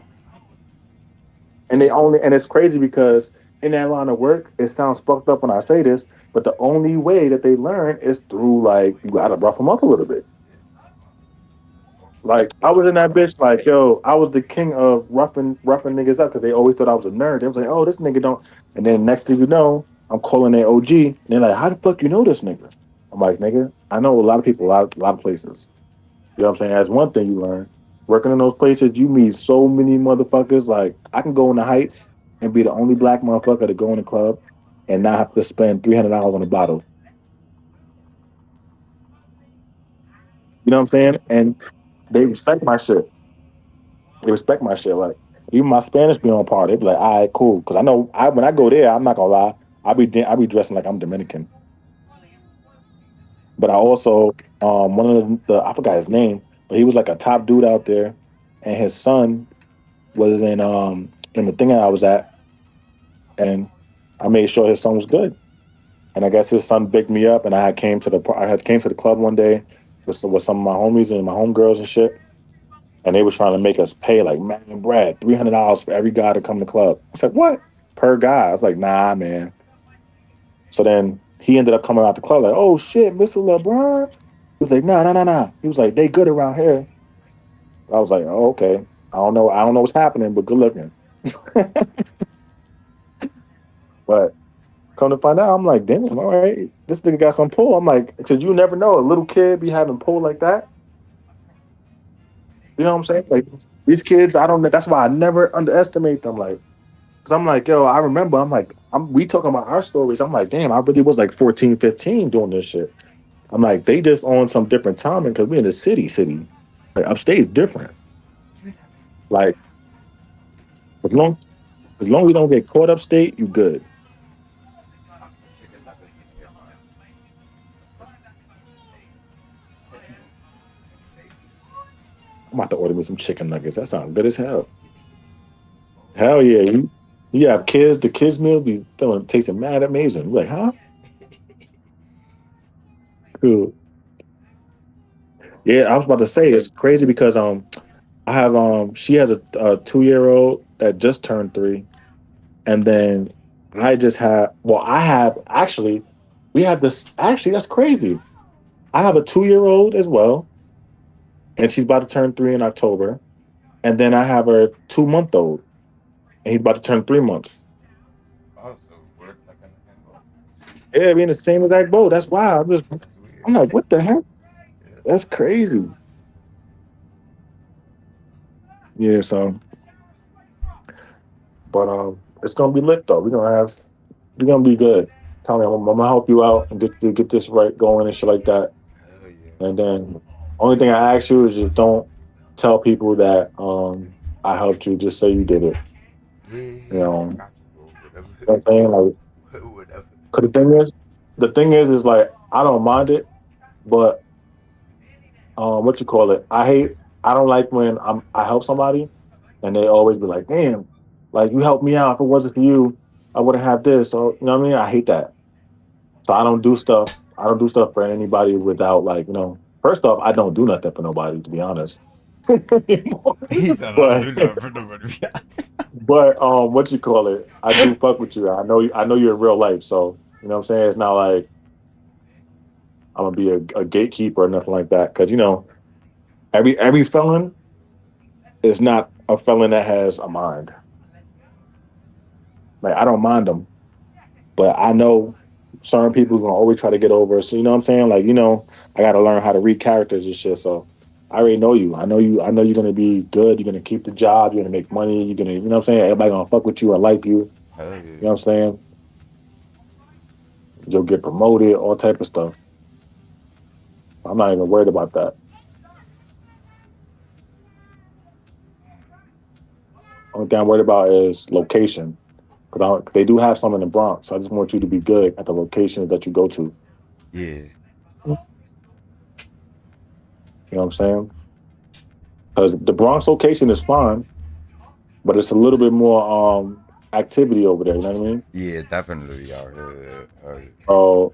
And it's crazy because in that line of work, it sounds fucked up when I say this, but the only way that they learn is through like you gotta rough them up a little bit. Like I was in that bitch, like yo, I was the king of roughing niggas up because they always thought I was a nerd. They was like, oh, this nigga don't. And then next thing you know, I'm calling their OG, and they're like, how the fuck you know this nigga? I'm like, nigga, I know a lot of people, a lot of places. You know what I'm saying? That's one thing you learn. Working in those places, you meet so many motherfuckers. Like I can go in the Heights and be the only black motherfucker to go in the club and not have to spend $300 on a bottle. You know what I'm saying? And they respect my shit. They respect my shit. Like even my Spanish be on par. They be like, all right, cool. Because I know when I go there, I'm not gonna lie. I be dressing like I'm Dominican. But I also one of I forgot his name, but he was like a top dude out there, and his son was in the thing that I was at, and I made sure his son was good. And I guess his son bigged me up, and I had came to the club one day with some of my homies and my homegirls and shit, and they was trying to make us pay like man, Brad, $300 for every guy to come to the club. I said what per guy? I was like nah, man. So then he ended up coming out the club like oh shit, Mr. LeBron. He was like nah, nah, nah, nah. He was like they good around here. I was like oh okay. I don't know what's happening, but good looking. But come to find out, I'm like, damn, all right, this nigga got some pull. I'm like, because you never know, a little kid be having pull like that. You know what I'm saying? Like these kids, I don't know. That's why I never underestimate them. Like, cause I'm like, yo, I remember. We talking about our stories. I'm like, damn, I really was like 14, 15 doing this shit. I'm like, they just on some different timing because we in the city. Like upstate is different. Like as long as long as we don't get caught upstate, you good. Chicken nuggets used to get mine. I'm about to order me some chicken nuggets. That sounds good as hell. Hell yeah, you have kids. The kids meals be feeling tasting mad amazing. You're like, huh? Cool. Yeah, I was about to say it's crazy because I have she has a 2 year old that just turned 3, and then I just had well I have actually we have this actually that's crazy. I have a 2 year old as well, and she's about to turn 3 in October, and then I have a 2 month old, and he's about to turn 3 months. Oh, so we're like in the same boat. Yeah, we in the same exact boat. That's wild. That's weird. I'm like, what the heck? Yeah. That's crazy. Yeah, so but it's gonna be lit though. We're gonna be good. Tell me, I'm gonna help you out and get this right going and shit like that. Hell yeah. And then only thing I ask you is just don't tell people that I helped you. Just say you did it. Yeah, yeah, You yeah. I know, got you, bro. Whatever. you know what I'm saying? Like, Whatever. cause the thing is like I don't mind it, but what you call it? I don't like when I help somebody and they always be like, damn, like you helped me out. If it wasn't for you, I wouldn't have this. So you know what I mean? I hate that. So I don't do stuff. I don't do stuff for anybody without like, first off, I don't do nothing for nobody, to be honest. He said, "I don't but do nothing for nobody." what you call it? I do fuck with you. I know you're in real life, so you know what I'm saying? It's not like I'm gonna be a gatekeeper or nothing like that. Cause every felon is not a felon that has a mind. Like I don't mind them, but I know certain people's gonna always try to get over. So you know what I'm saying? Like, I gotta learn how to read characters and shit. So I already know you. I know you're gonna be good, you're gonna keep the job, you're gonna make money, you're gonna, you know what I'm saying? Everybody gonna fuck with you or like you. Hell yeah. You know what I'm saying? You'll get promoted, all type of stuff. I'm not even worried about that. Only thing I'm worried about is location. Because they do have some in the Bronx. I just want you to be good at the locations that you go to. Yeah. You know what I'm saying? Because the Bronx location is fine, but it's a little bit more activity over there. You know what I mean? Yeah, definitely out here. Hell yeah. So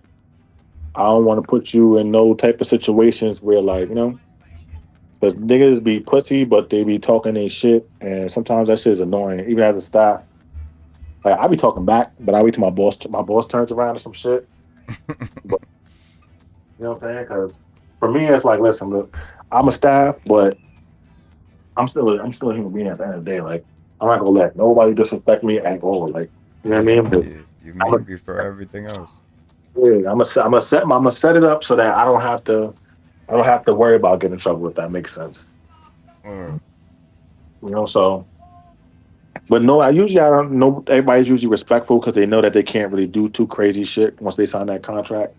I don't want to put you in no type of situations where, like, because niggas be pussy, but they be talking their shit, and sometimes that shit is annoying. Even as a staff, like I be talking back, but I wait till my boss turns around or some shit. But you know what I'm saying? Because for me, it's like, listen, look, I'm a staff, but I'm still a human being at the end of the day. Like I'm not gonna let nobody disrespect me at all. Like you know what I Yeah, mean? But you I'm me a, before everything else. yeah, I'm gonna set it up so that I don't have to worry about getting in trouble if that makes sense. Or So but no, I don't know. Everybody's usually respectful because they know that they can't really do too crazy shit once they sign that contract.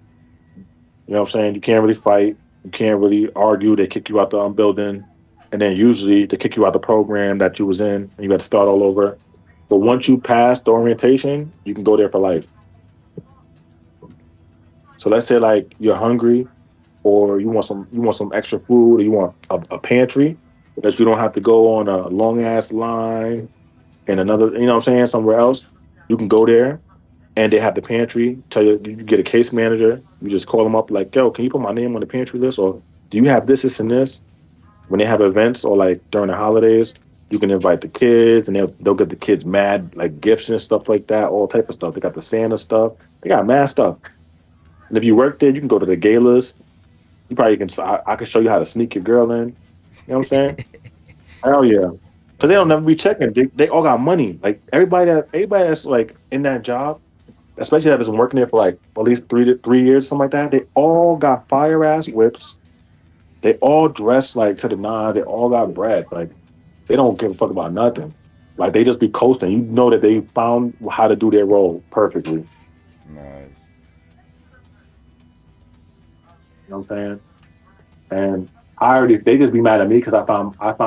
You know what I'm saying? You can't really fight. You can't really argue. They kick you out the building, and then usually they kick you out the program that you was in, and you got to start all over. But once you pass the orientation, you can go there for life. So let's say like you're hungry, or you want some extra food, or you want a pantry that you don't have to go on a long ass line and another. You know what I'm saying? Somewhere else, you can go there and they have the pantry. Tell you get a case manager. You just call them up like, yo, can you put my name on the pantry list, or do you have this and this? When they have events or like during the holidays, you can invite the kids and they'll get the kids mad like gifts and stuff like that, all type of stuff. They got the Santa stuff. They got mad stuff. And if you work there, you can go to the galas. You probably can. I can show you how to sneak your girl in. You know what I'm saying? Hell yeah. Because they don't uh, never be checking. They all got money. Like everybody that's like in that job, especially that has been working there for like at least 3 years, something like that. They all got fire ass whips. They all dress like to the nine. They all got bread. Like they don't give a fuck about nothing. Like they just be coasting. You know that they found how to do their role perfectly. You nice. know what I'm saying? And they just be mad at me because I found out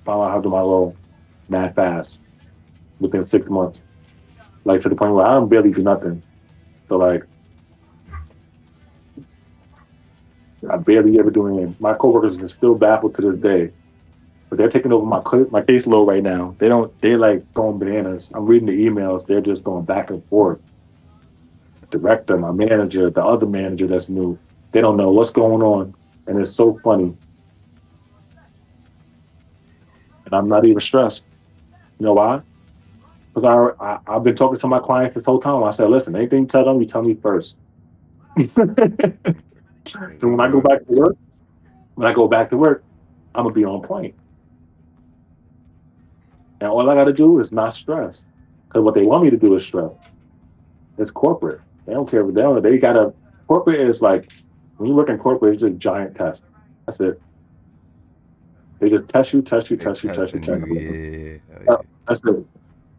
how to do my role mad fast within 6 months. Like to the point where I don't barely do nothing. So like I barely ever do anything. My coworkers are still baffled to this day. But they're taking over my caseload right now. They're like going bananas. I'm reading the emails. They're just going back and forth. Director, my manager, the other manager that's new. They don't know what's going on, and it's so funny. And I'm not even stressed. You know why? Because I've been talking to my clients this whole time. I said, listen, anything you tell me first. So You when I go good? back to work, I'm gonna be on point. And all I got to do is not stress. Because what they want me to do is stress. It's corporate. They don't care what they don't. They gotta. Corporate is like when you work in corporate, it's just a giant test. That's it. They just test you, test you, They test you, test you, testing you, test you. yeah. Hell Yeah, yeah. that's it.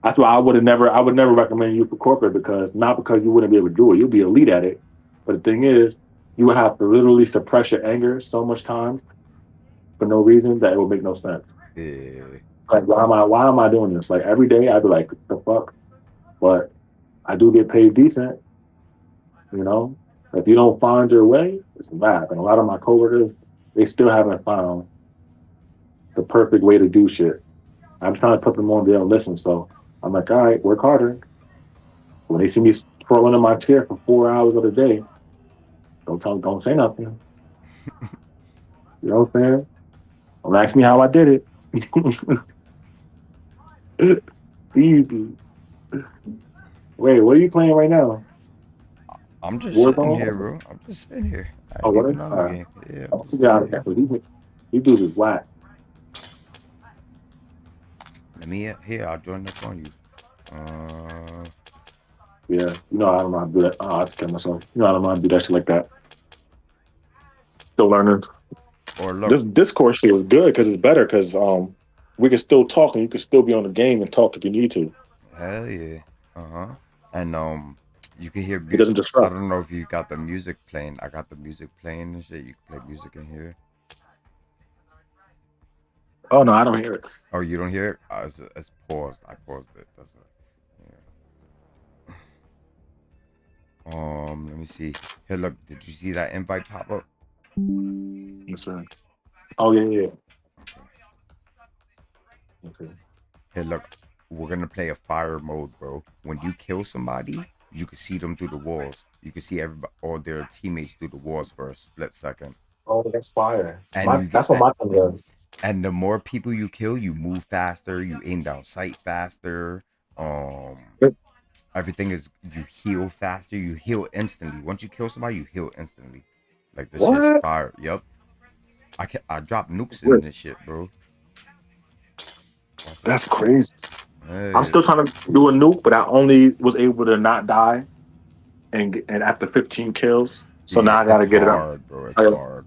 That's why I would never recommend you for corporate because not because you wouldn't be able to do it. You'll be elite at it. But the thing is, you would have to literally suppress your anger so much time for no reason that it would make no sense. Yeah. Like why am I doing this? Like every day I'd be like, the fuck? But I do get paid decent, you know? If you don't find your way, it's a wrap. And a lot of my coworkers, they still haven't found the perfect way to do shit. I'm trying to put them on there and listen. So I'm like, all right, work harder. When they see me scrolling in my chair for 4 hours of the day, don't say nothing. You know what I'm saying? Don't ask me how I did it. Easy. Wait, what are you playing right now? I'm just sitting here, Warzone? bro. I'm just sitting here. I Oh, ain't what? even on All the right. game. Yeah, I'm I'll just get sitting out of here. there. These dudes is whack. Let me here. I'll join up on you. Uh, Yeah, I don't know how to do that. Oh, I have to kill myself. I don't know how to do that shit like that. Still learning. or look. This Discord shit is good because it's better because we can still talk and you can still be on the game and talk if you need to. Hell yeah. Uh huh. And you can hear. It doesn't I disrupt. don't know if you got the music playing. I got the music playing and shit. You can play music in here. Oh no, I don't hear it. Oh, you don't hear it? It's paused. I paused it. That's what. Yeah. Let me see. Here, look. Did you see that invite pop up? Yes, sir. Oh yeah, yeah. Okay. Okay. Here, look. We're gonna play a fire mode, bro. When you kill somebody, you can see them through the walls. You can see everybody, all their teammates through the walls for a split second. Oh, that's fire. And you get That's what my thing is. and the more people you kill, you move faster, you aim down sight faster. Um, everything is you heal faster, you heal instantly. Once you kill somebody, you heal instantly. Like this shit's What? fire. Yep. I dropped nukes in this shit, bro. That's crazy. I'm Hey, still trying to do a nuke, but I only was able to not die and after 15 kills. So yeah, now I it's gotta get it up. hard, bro. It's I- hard.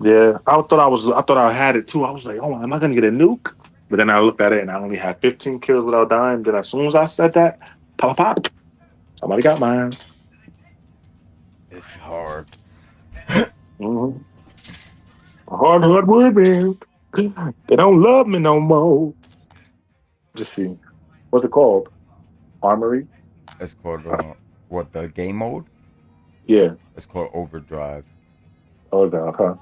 yeah, I thought I had it too. I was like, oh, am I gonna get a nuke? But then I looked at it and I only had 15 kills without dying. Then as soon as I said that, pop, pop, somebody got mine. It's hard. Mm-hmm. Hard word, man. They don't love me no more. Let's see. What's it called? Armory? It's called what the game mode? Yeah. It's called Overdrive. Oh, okay.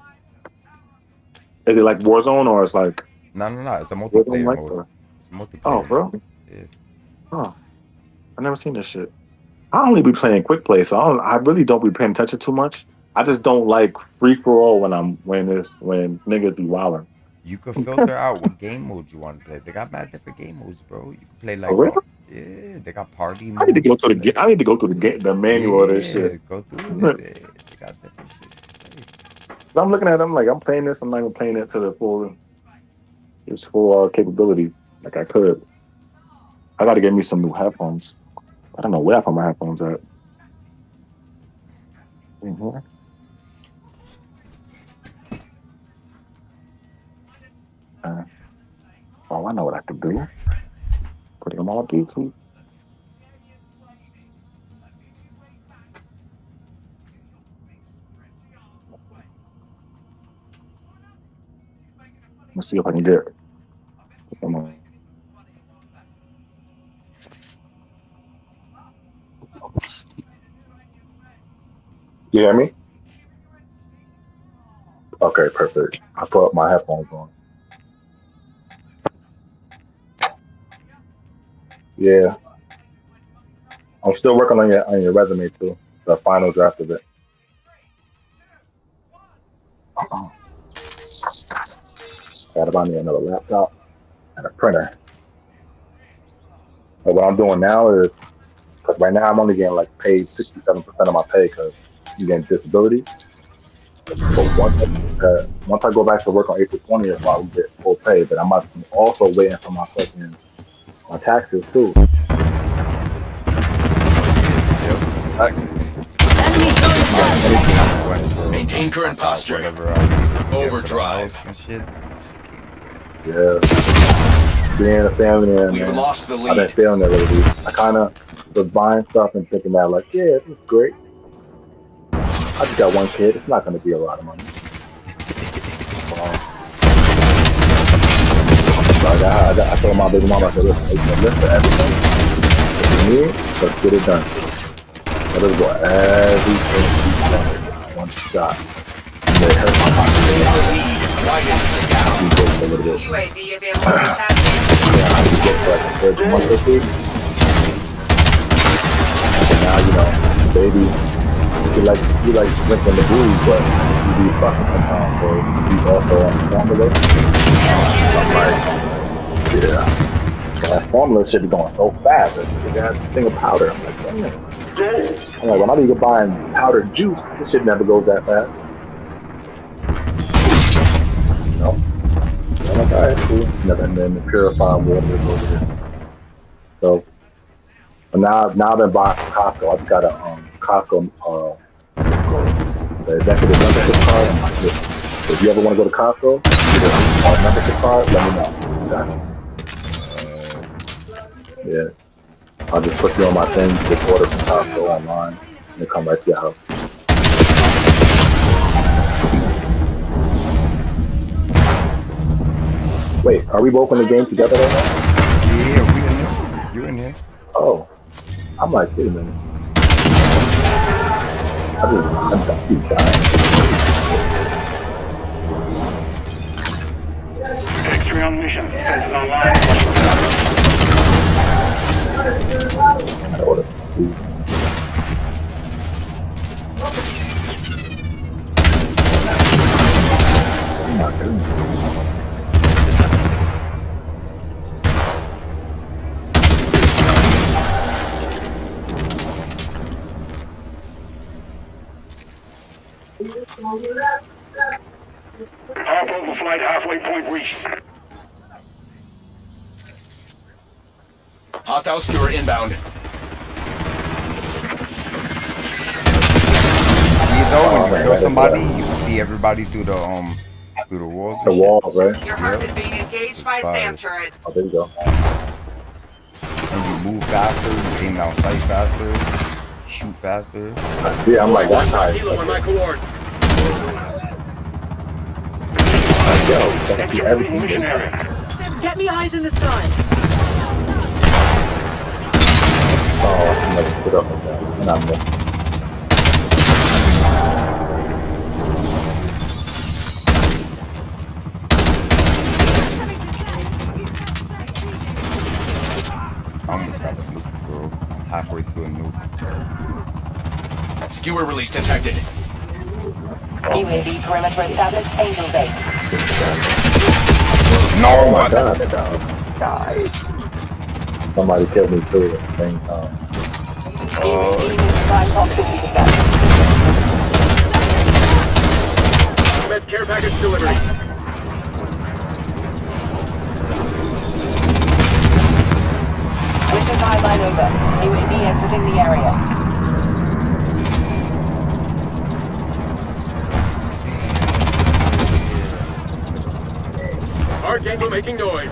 Is it like Warzone or it's like No. It's a Warzone multiplayer like? mode. Or? It's a multiplayer Oh, mode. bro. Yeah. Oh, I never seen this shit. I only be playing quick play, so I really don't be paying attention too much. I just don't like free for all when niggas be wilding. You could filter out what game mode you want to play. They got mad different game modes, bro. You can play Oh, like really? yeah, they got party I need to mode. go You to can play. I need to go through the manual of this Yeah, shit. go through it. They got different shit. I'm looking at them like I'm playing this. I'm not even playing it to the full capability. Like I could. I got to get me some new headphones. I don't know where I found my headphones at. Mm-hmm. Oh, I know what I could do. Put them on YouTube. Let's see if I can get. Come on. You hear me? Okay, perfect. I put my headphones on. Yeah, I'm still working on your resume too. The final draft of it. Gotta buy me another laptop and a printer. But what I'm doing now is, because right now I'm only getting like paid 67% of my pay because I'm getting disability. But once I go back to work on April 20th, I'll get full pay. But I'm also waiting for my taxes too. Yep, taxes. Maintain current posture. Overdrive. And shit. Yeah. Being a family man, We've lost the I've been lead. feeling it lately. I kind of was buying stuff and thinking that like, yeah, this is great. I just got one kid. It's not going to be a lot of money. I told my baby mama, I said, listen, list for everything. If you need, let's get it done. Let us go everything one shot. And it hurt my pocket. A little bit. UAV available for tasking. Yeah, I could get for like a third month or two. And now, baby, he likes drinking the booze, but he be fucking sometimes. So he's also on formula. I'm like, yeah. That formula should be going so fast. It got a thing of powder. I'm like, damn. I'm like, when I be buying powdered juice, this shit never goes that fast. No. I'm like, all right, cool. And then the purified water is over there. So, but now I've been buying from Costco. I just got a Costco the executive membership card. If you ever want to go to Costco, get a membership card, let me know. Yeah. I'll just put you on my thing, just order from Costco online, and it come right to your house. Wait, are we both in the game together right now? Yeah, we in here. You in here. Oh. I'm like, wait a minute. I keep dying. Victory on mission. Is online. I ordered some food. Half over flight, halfway point reached. Hostile skewer inbound. See though, when you kill somebody, you can see everybody through the walls. The walls, right? Your heart is being engaged by SAM turret. Oh, there you go. And you move faster, you aim down sight faster, shoot faster. Yeah, I'm like, that's high. Helo on my coords. Yo, that's Entering everything. mission area. Get me eyes in the sky. Oh, I can never put up with that. And I'm there. I almost got a nuke, bro. I'm halfway to a nuke. Skewer release detected. UAV perimeter established. Angel base. No, Oh my God. Somebody killed me too at the same time. UAV prime top 50%. Med care package delivery. Mission timeline over. UAV exiting the area. Archangel making noise.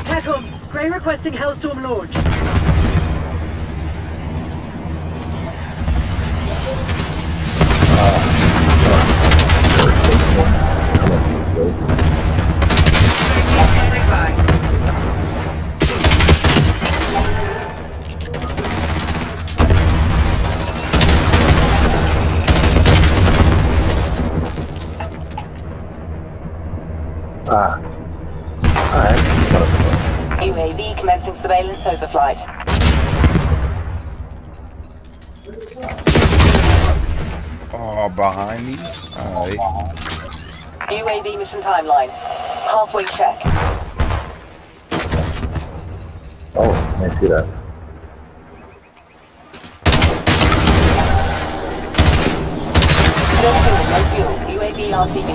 TACOM, Gray requesting Hellstorm launch. Standing by. Alright. UAV commencing surveillance overflight. Oh, behind me? Alright. UAV mission timeline. Halfway check. Oh, I see that. No fuel, no fuel. UAV RTB.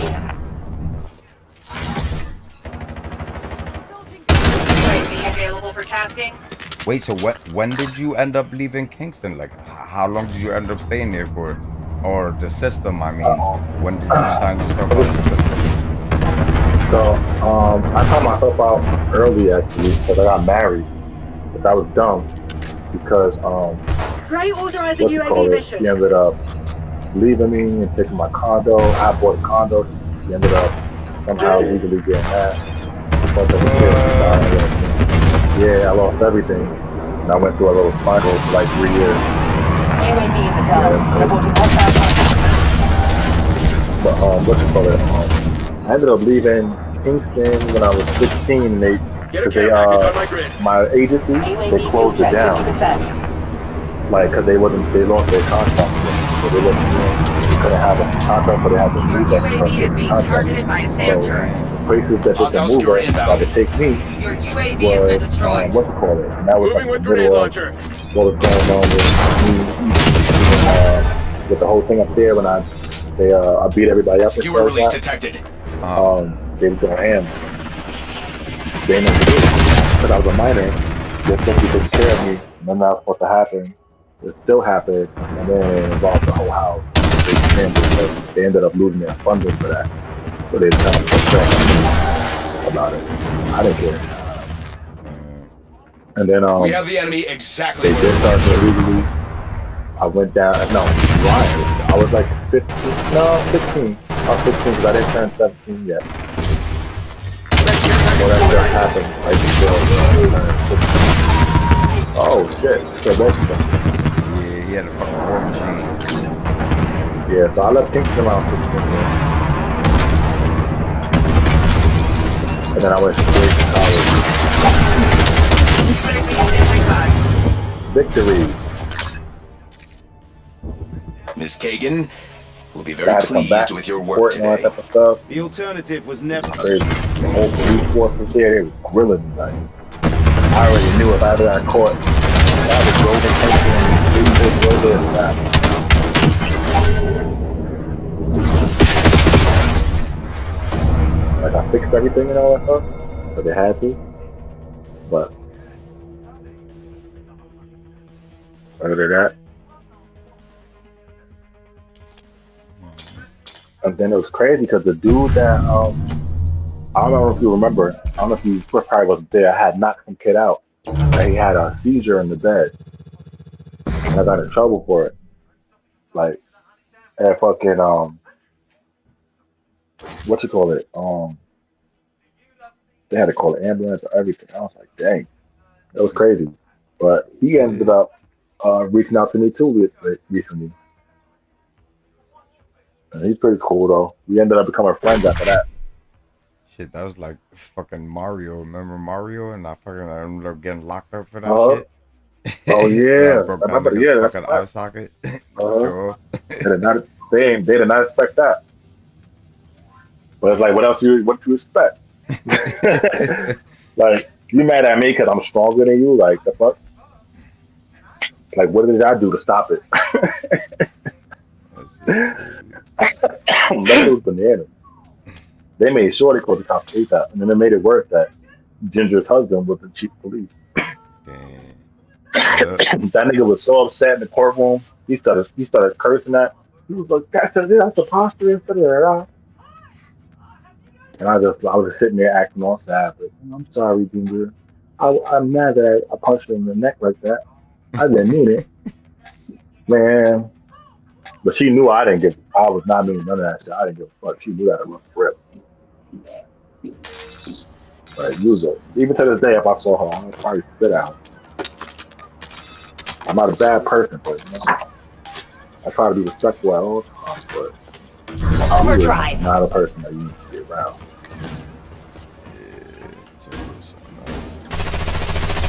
UAV available for tasking. Wait, so when did you end up leaving Kingston? Like, how long did you end up staying there for? Or the system, I mean. When did you sign yourself up to the system? So, I found myself out early actually because I got married. But that was dumb because, Gray authorizing what you call UAV it, mission. he ended up leaving me and taking my condo. I bought a condo. He ended up somehow legally getting that. But yeah, I lost everything. And I went through a little spiral for like 3 years. UAV in the tower. Reporting hostile contact. But what you call it? I ended up leaving Kingston when I was 16. And they, Get a cause they, care package on my grid. my agency, they UAV closed it check down. 50%. Like, cause they lost their contract. So they couldn't have a contract, but they had to Your move that UAV is being targeted by a SAM turret. places that they Hostile can move skewer it, inbound. that would take me Your UAV has been was, destroyed. what you call it? And that was Moving like with the grenade middle of launcher. what was going on with the whole thing up there when I beat everybody up and Skewer stuff release like that. detected. They was going ham. They didn't know what to do. Because I was a minor, they're supposed to be taking care of me, and then that's supposed to happen. It still happened, and then it involved the whole house. They ended up losing their funding for that. So they kind of upset about it. I didn't care. And then We have the enemy exactly they where did start to illegally. I went down, no, lying. I was like 15, no, 16. I was 16 because I didn't turn 17 yet. So that just happened right before I turned 16. Oh shit, so both of them. Yeah, he had a fucking war machine. Yeah, so I left Kingston around 16 years. And then I went straight to college. Victory. Miss Kagan, will be I very had to come back pleased with your to work court and all that today. type of stuff. The alternative was never. Crazy. The whole police force was there. They was grilling me. Like, I already knew if I ever got caught, I had to go to attention and do this, do this, that. Like, I fixed everything and all that stuff, but they had to. But other than that, and then it was crazy because the dude that I don't know if you remember. I don't know if you probably wasn't there. I had knocked some kid out. And he had a seizure in the bed, and I got in trouble for it. Like, and fucking what you call it? They had to call the ambulance or everything. I was like, dang, that was crazy. But he ended Yeah. up reaching out to me too recently, and he's pretty cool though. We ended up becoming friends after that. Shit, that was like fucking Mario. Remember Mario? And I ended up getting locked up for that Uh huh. shit. Oh And I yeah, broke I that remember. nigga's Yeah, that's fucking eye right. socket. Uh huh. Jaw. They did not. They did not expect that. But it's like, what you expect? Like, you mad at me because I'm stronger than you? Like, the fuck? Like, what did I do to stop it? That shit crazy. That shit was bananas. They made sure they called the cops ASAP, and then they made it worse that Ginger's husband was the chief of police. Damn. Yeah. That nigga was so upset in the courtroom. He started cursing that. He was like, that's preposterous. Da, da, da, da." And I was just sitting there acting all sad. But I'm sorry, Ginger. I'm mad that I punched her in the neck like that. I didn't mean it, man. But she knew I didn't give. I was not meaning none of that shit. I didn't give a fuck. She knew that it was rip. Like, usual. Even to this day, if I saw her, I'd probably spit out. I'm not a bad person, but I try to be respectful at all times. But she was Overdrive. not a person that you need to be around. Yeah. Ginger's something else.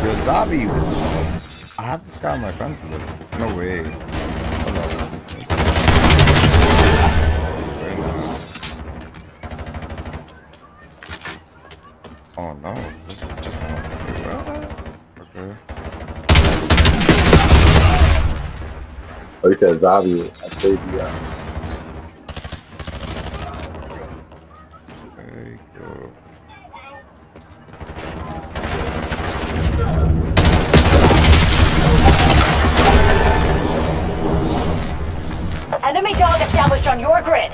Yo, Zabi. I have this guy on my friends list. No way. Hold on. Right now. Oh no. Okay. So he said, Zabi, I played the. There you go. Enemy dog established on your grid.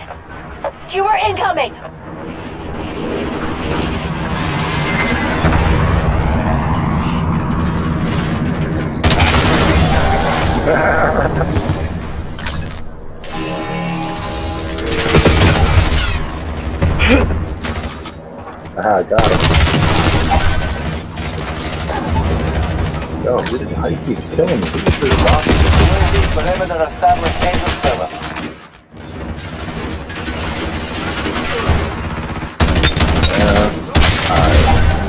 Skewer incoming. I got him. Yo, how you keep killing me? This is awesome. UAV perimeter established danger service.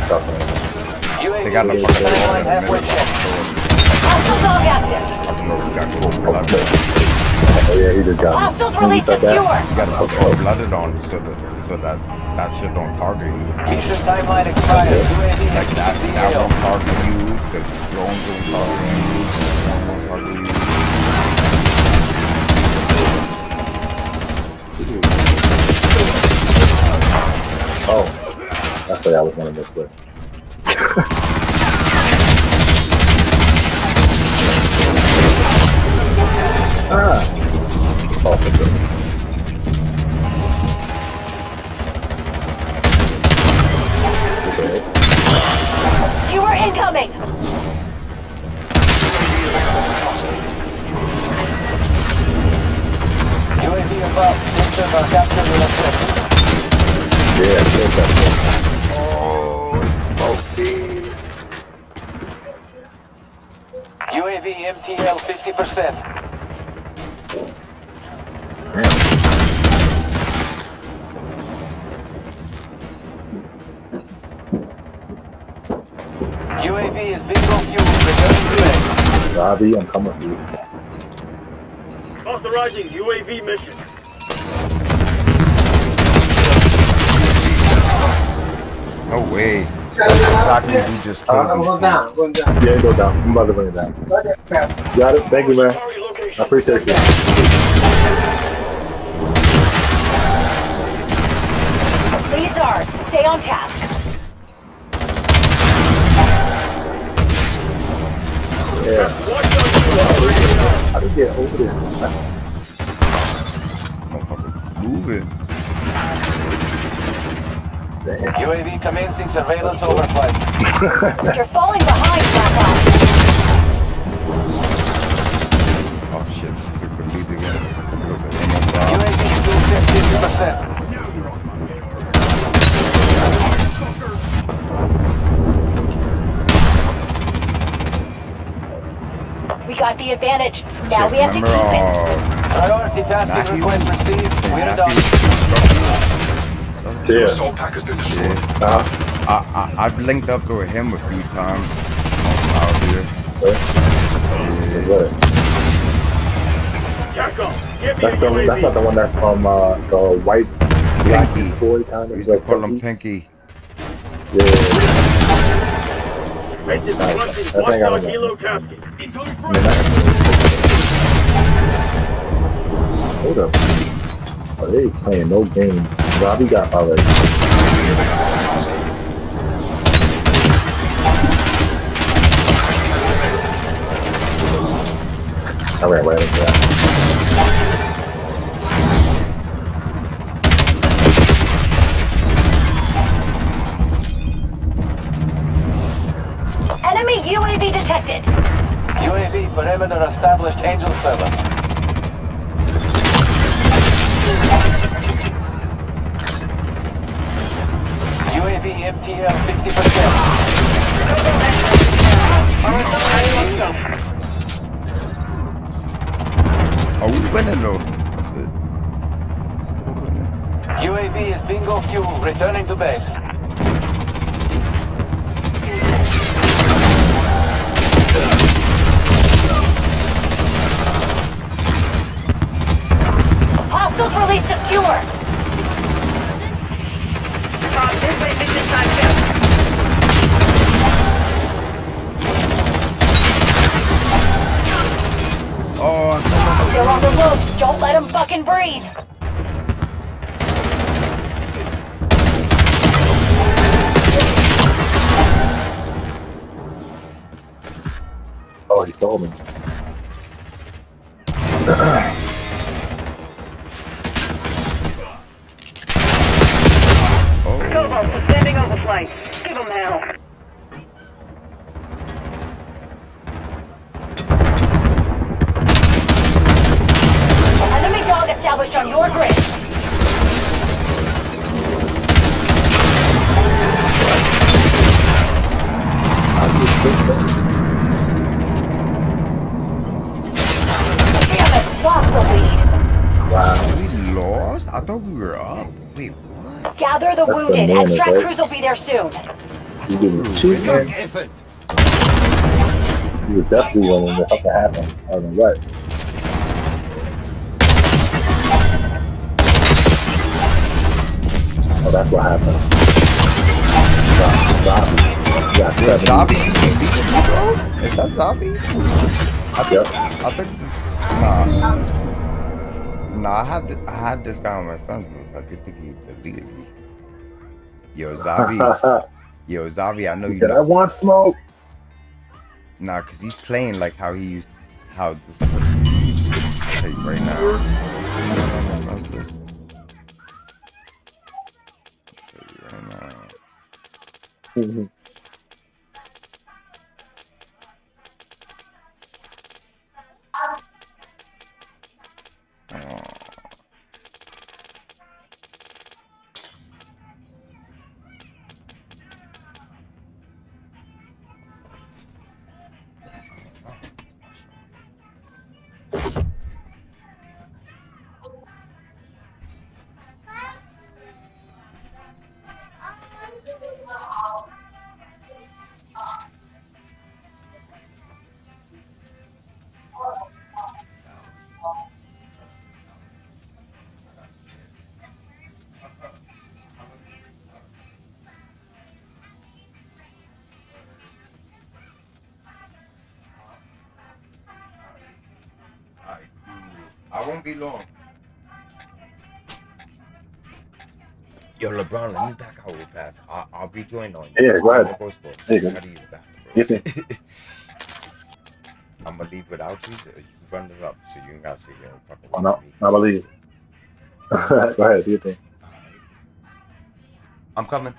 They UAV got the fucking timeline wall in the halfway middle. checked. Hostile dog active. I don't know if we got cold blooded. Oh yeah, he just got me. Hostiles When you released a said that, skewer. You gotta put cold blooded on so that shit don't target you. Mission timeline expired. UAV Like that XDO. won't target you. The drones won't target you. That won't target you. oh, that's what I was gonna miss with. Ah, oh, for sure. Okay. Skewer incoming. UAV above. Systems are captured in a clip. Yeah, I think that's it. Oh, it's smoky. UAV MTL 50%. UAV UAV is bingo fuel. Returning to base. Robbie, I'm coming for you. Authorizing UAV mission. No way. That's exactly who just killed I'm me. going down. I'm going down. Yeah, go down. I'm about to bring it down. Got it. Thank you, man. Target location. I appreciate you. Lead's ours. Stay on task. Yeah. How did you get over there? Motherfucker, move it. Damn. UAV commencing surveillance overflight. You're falling behind, Black Ops. Oh shit, you could leave again. It was an ammo bomb. UAV still 50%. We got the advantage. Now Shit, we have to remember, keep it. Priority tasking Matthew? request received. We're Matthew? done. Yeah. Assault pack has been destroyed. I've linked up with him a few times out here. What? TACOM, give me That's, a the, that's not UAV. the one that's from the white black Pinky. toy kind We of. used to like call him Pinky. Pinky. Yeah. Base is Nice. requesting That's what I got watchdog on helo tasking. Hold up. Oh, they playing no game. Robbie got already. I ran right into that. Enemy UAV detected. UAV perimeter established. Angel 7. UAV MTL 50%. Are we winning though? That's it. Still winning. UAV is bingo fuel. Returning to base. Hostiles released a skewer. Oh, They're on the ropes. Don't let them fucking breathe. Oh, he told me. oh. Sending overflight. Give them hell. Enemy dog established on your grid. Damn it, lost the lead. Wow. We lost? I thought we were up. Wait, what? Gather the wounded. bananas, Extract right? crews will be there soon. You didn't shoot, man. He was definitely winning what fucking happened. I don't know what. Oh, that's what happened. Zombie. Yeah, Yo, Zabi, you can beat me, bro? Is that Zabi? Yep. I think, nah, I had this guy on my friends list. I did think he deleted me. Yo, Zabi, I know you Said, I know. want smoke. Nah, cause he's playing like how he used, how this person used to play right now. What's this? I'll tell you right now. Mhm. Oh. won't be long. Yo, LeBron, let me back out real fast. I'll rejoin on you. Yeah, go ahead. The voice call. There you I go. gotta use the bathroom, You bro. think- I'm gonna leave without you. You run it up, so you ain't gotta sit here and fucking Oh, wait no, for me. I believe. Go ahead, do your thing. Alright. I'm coming.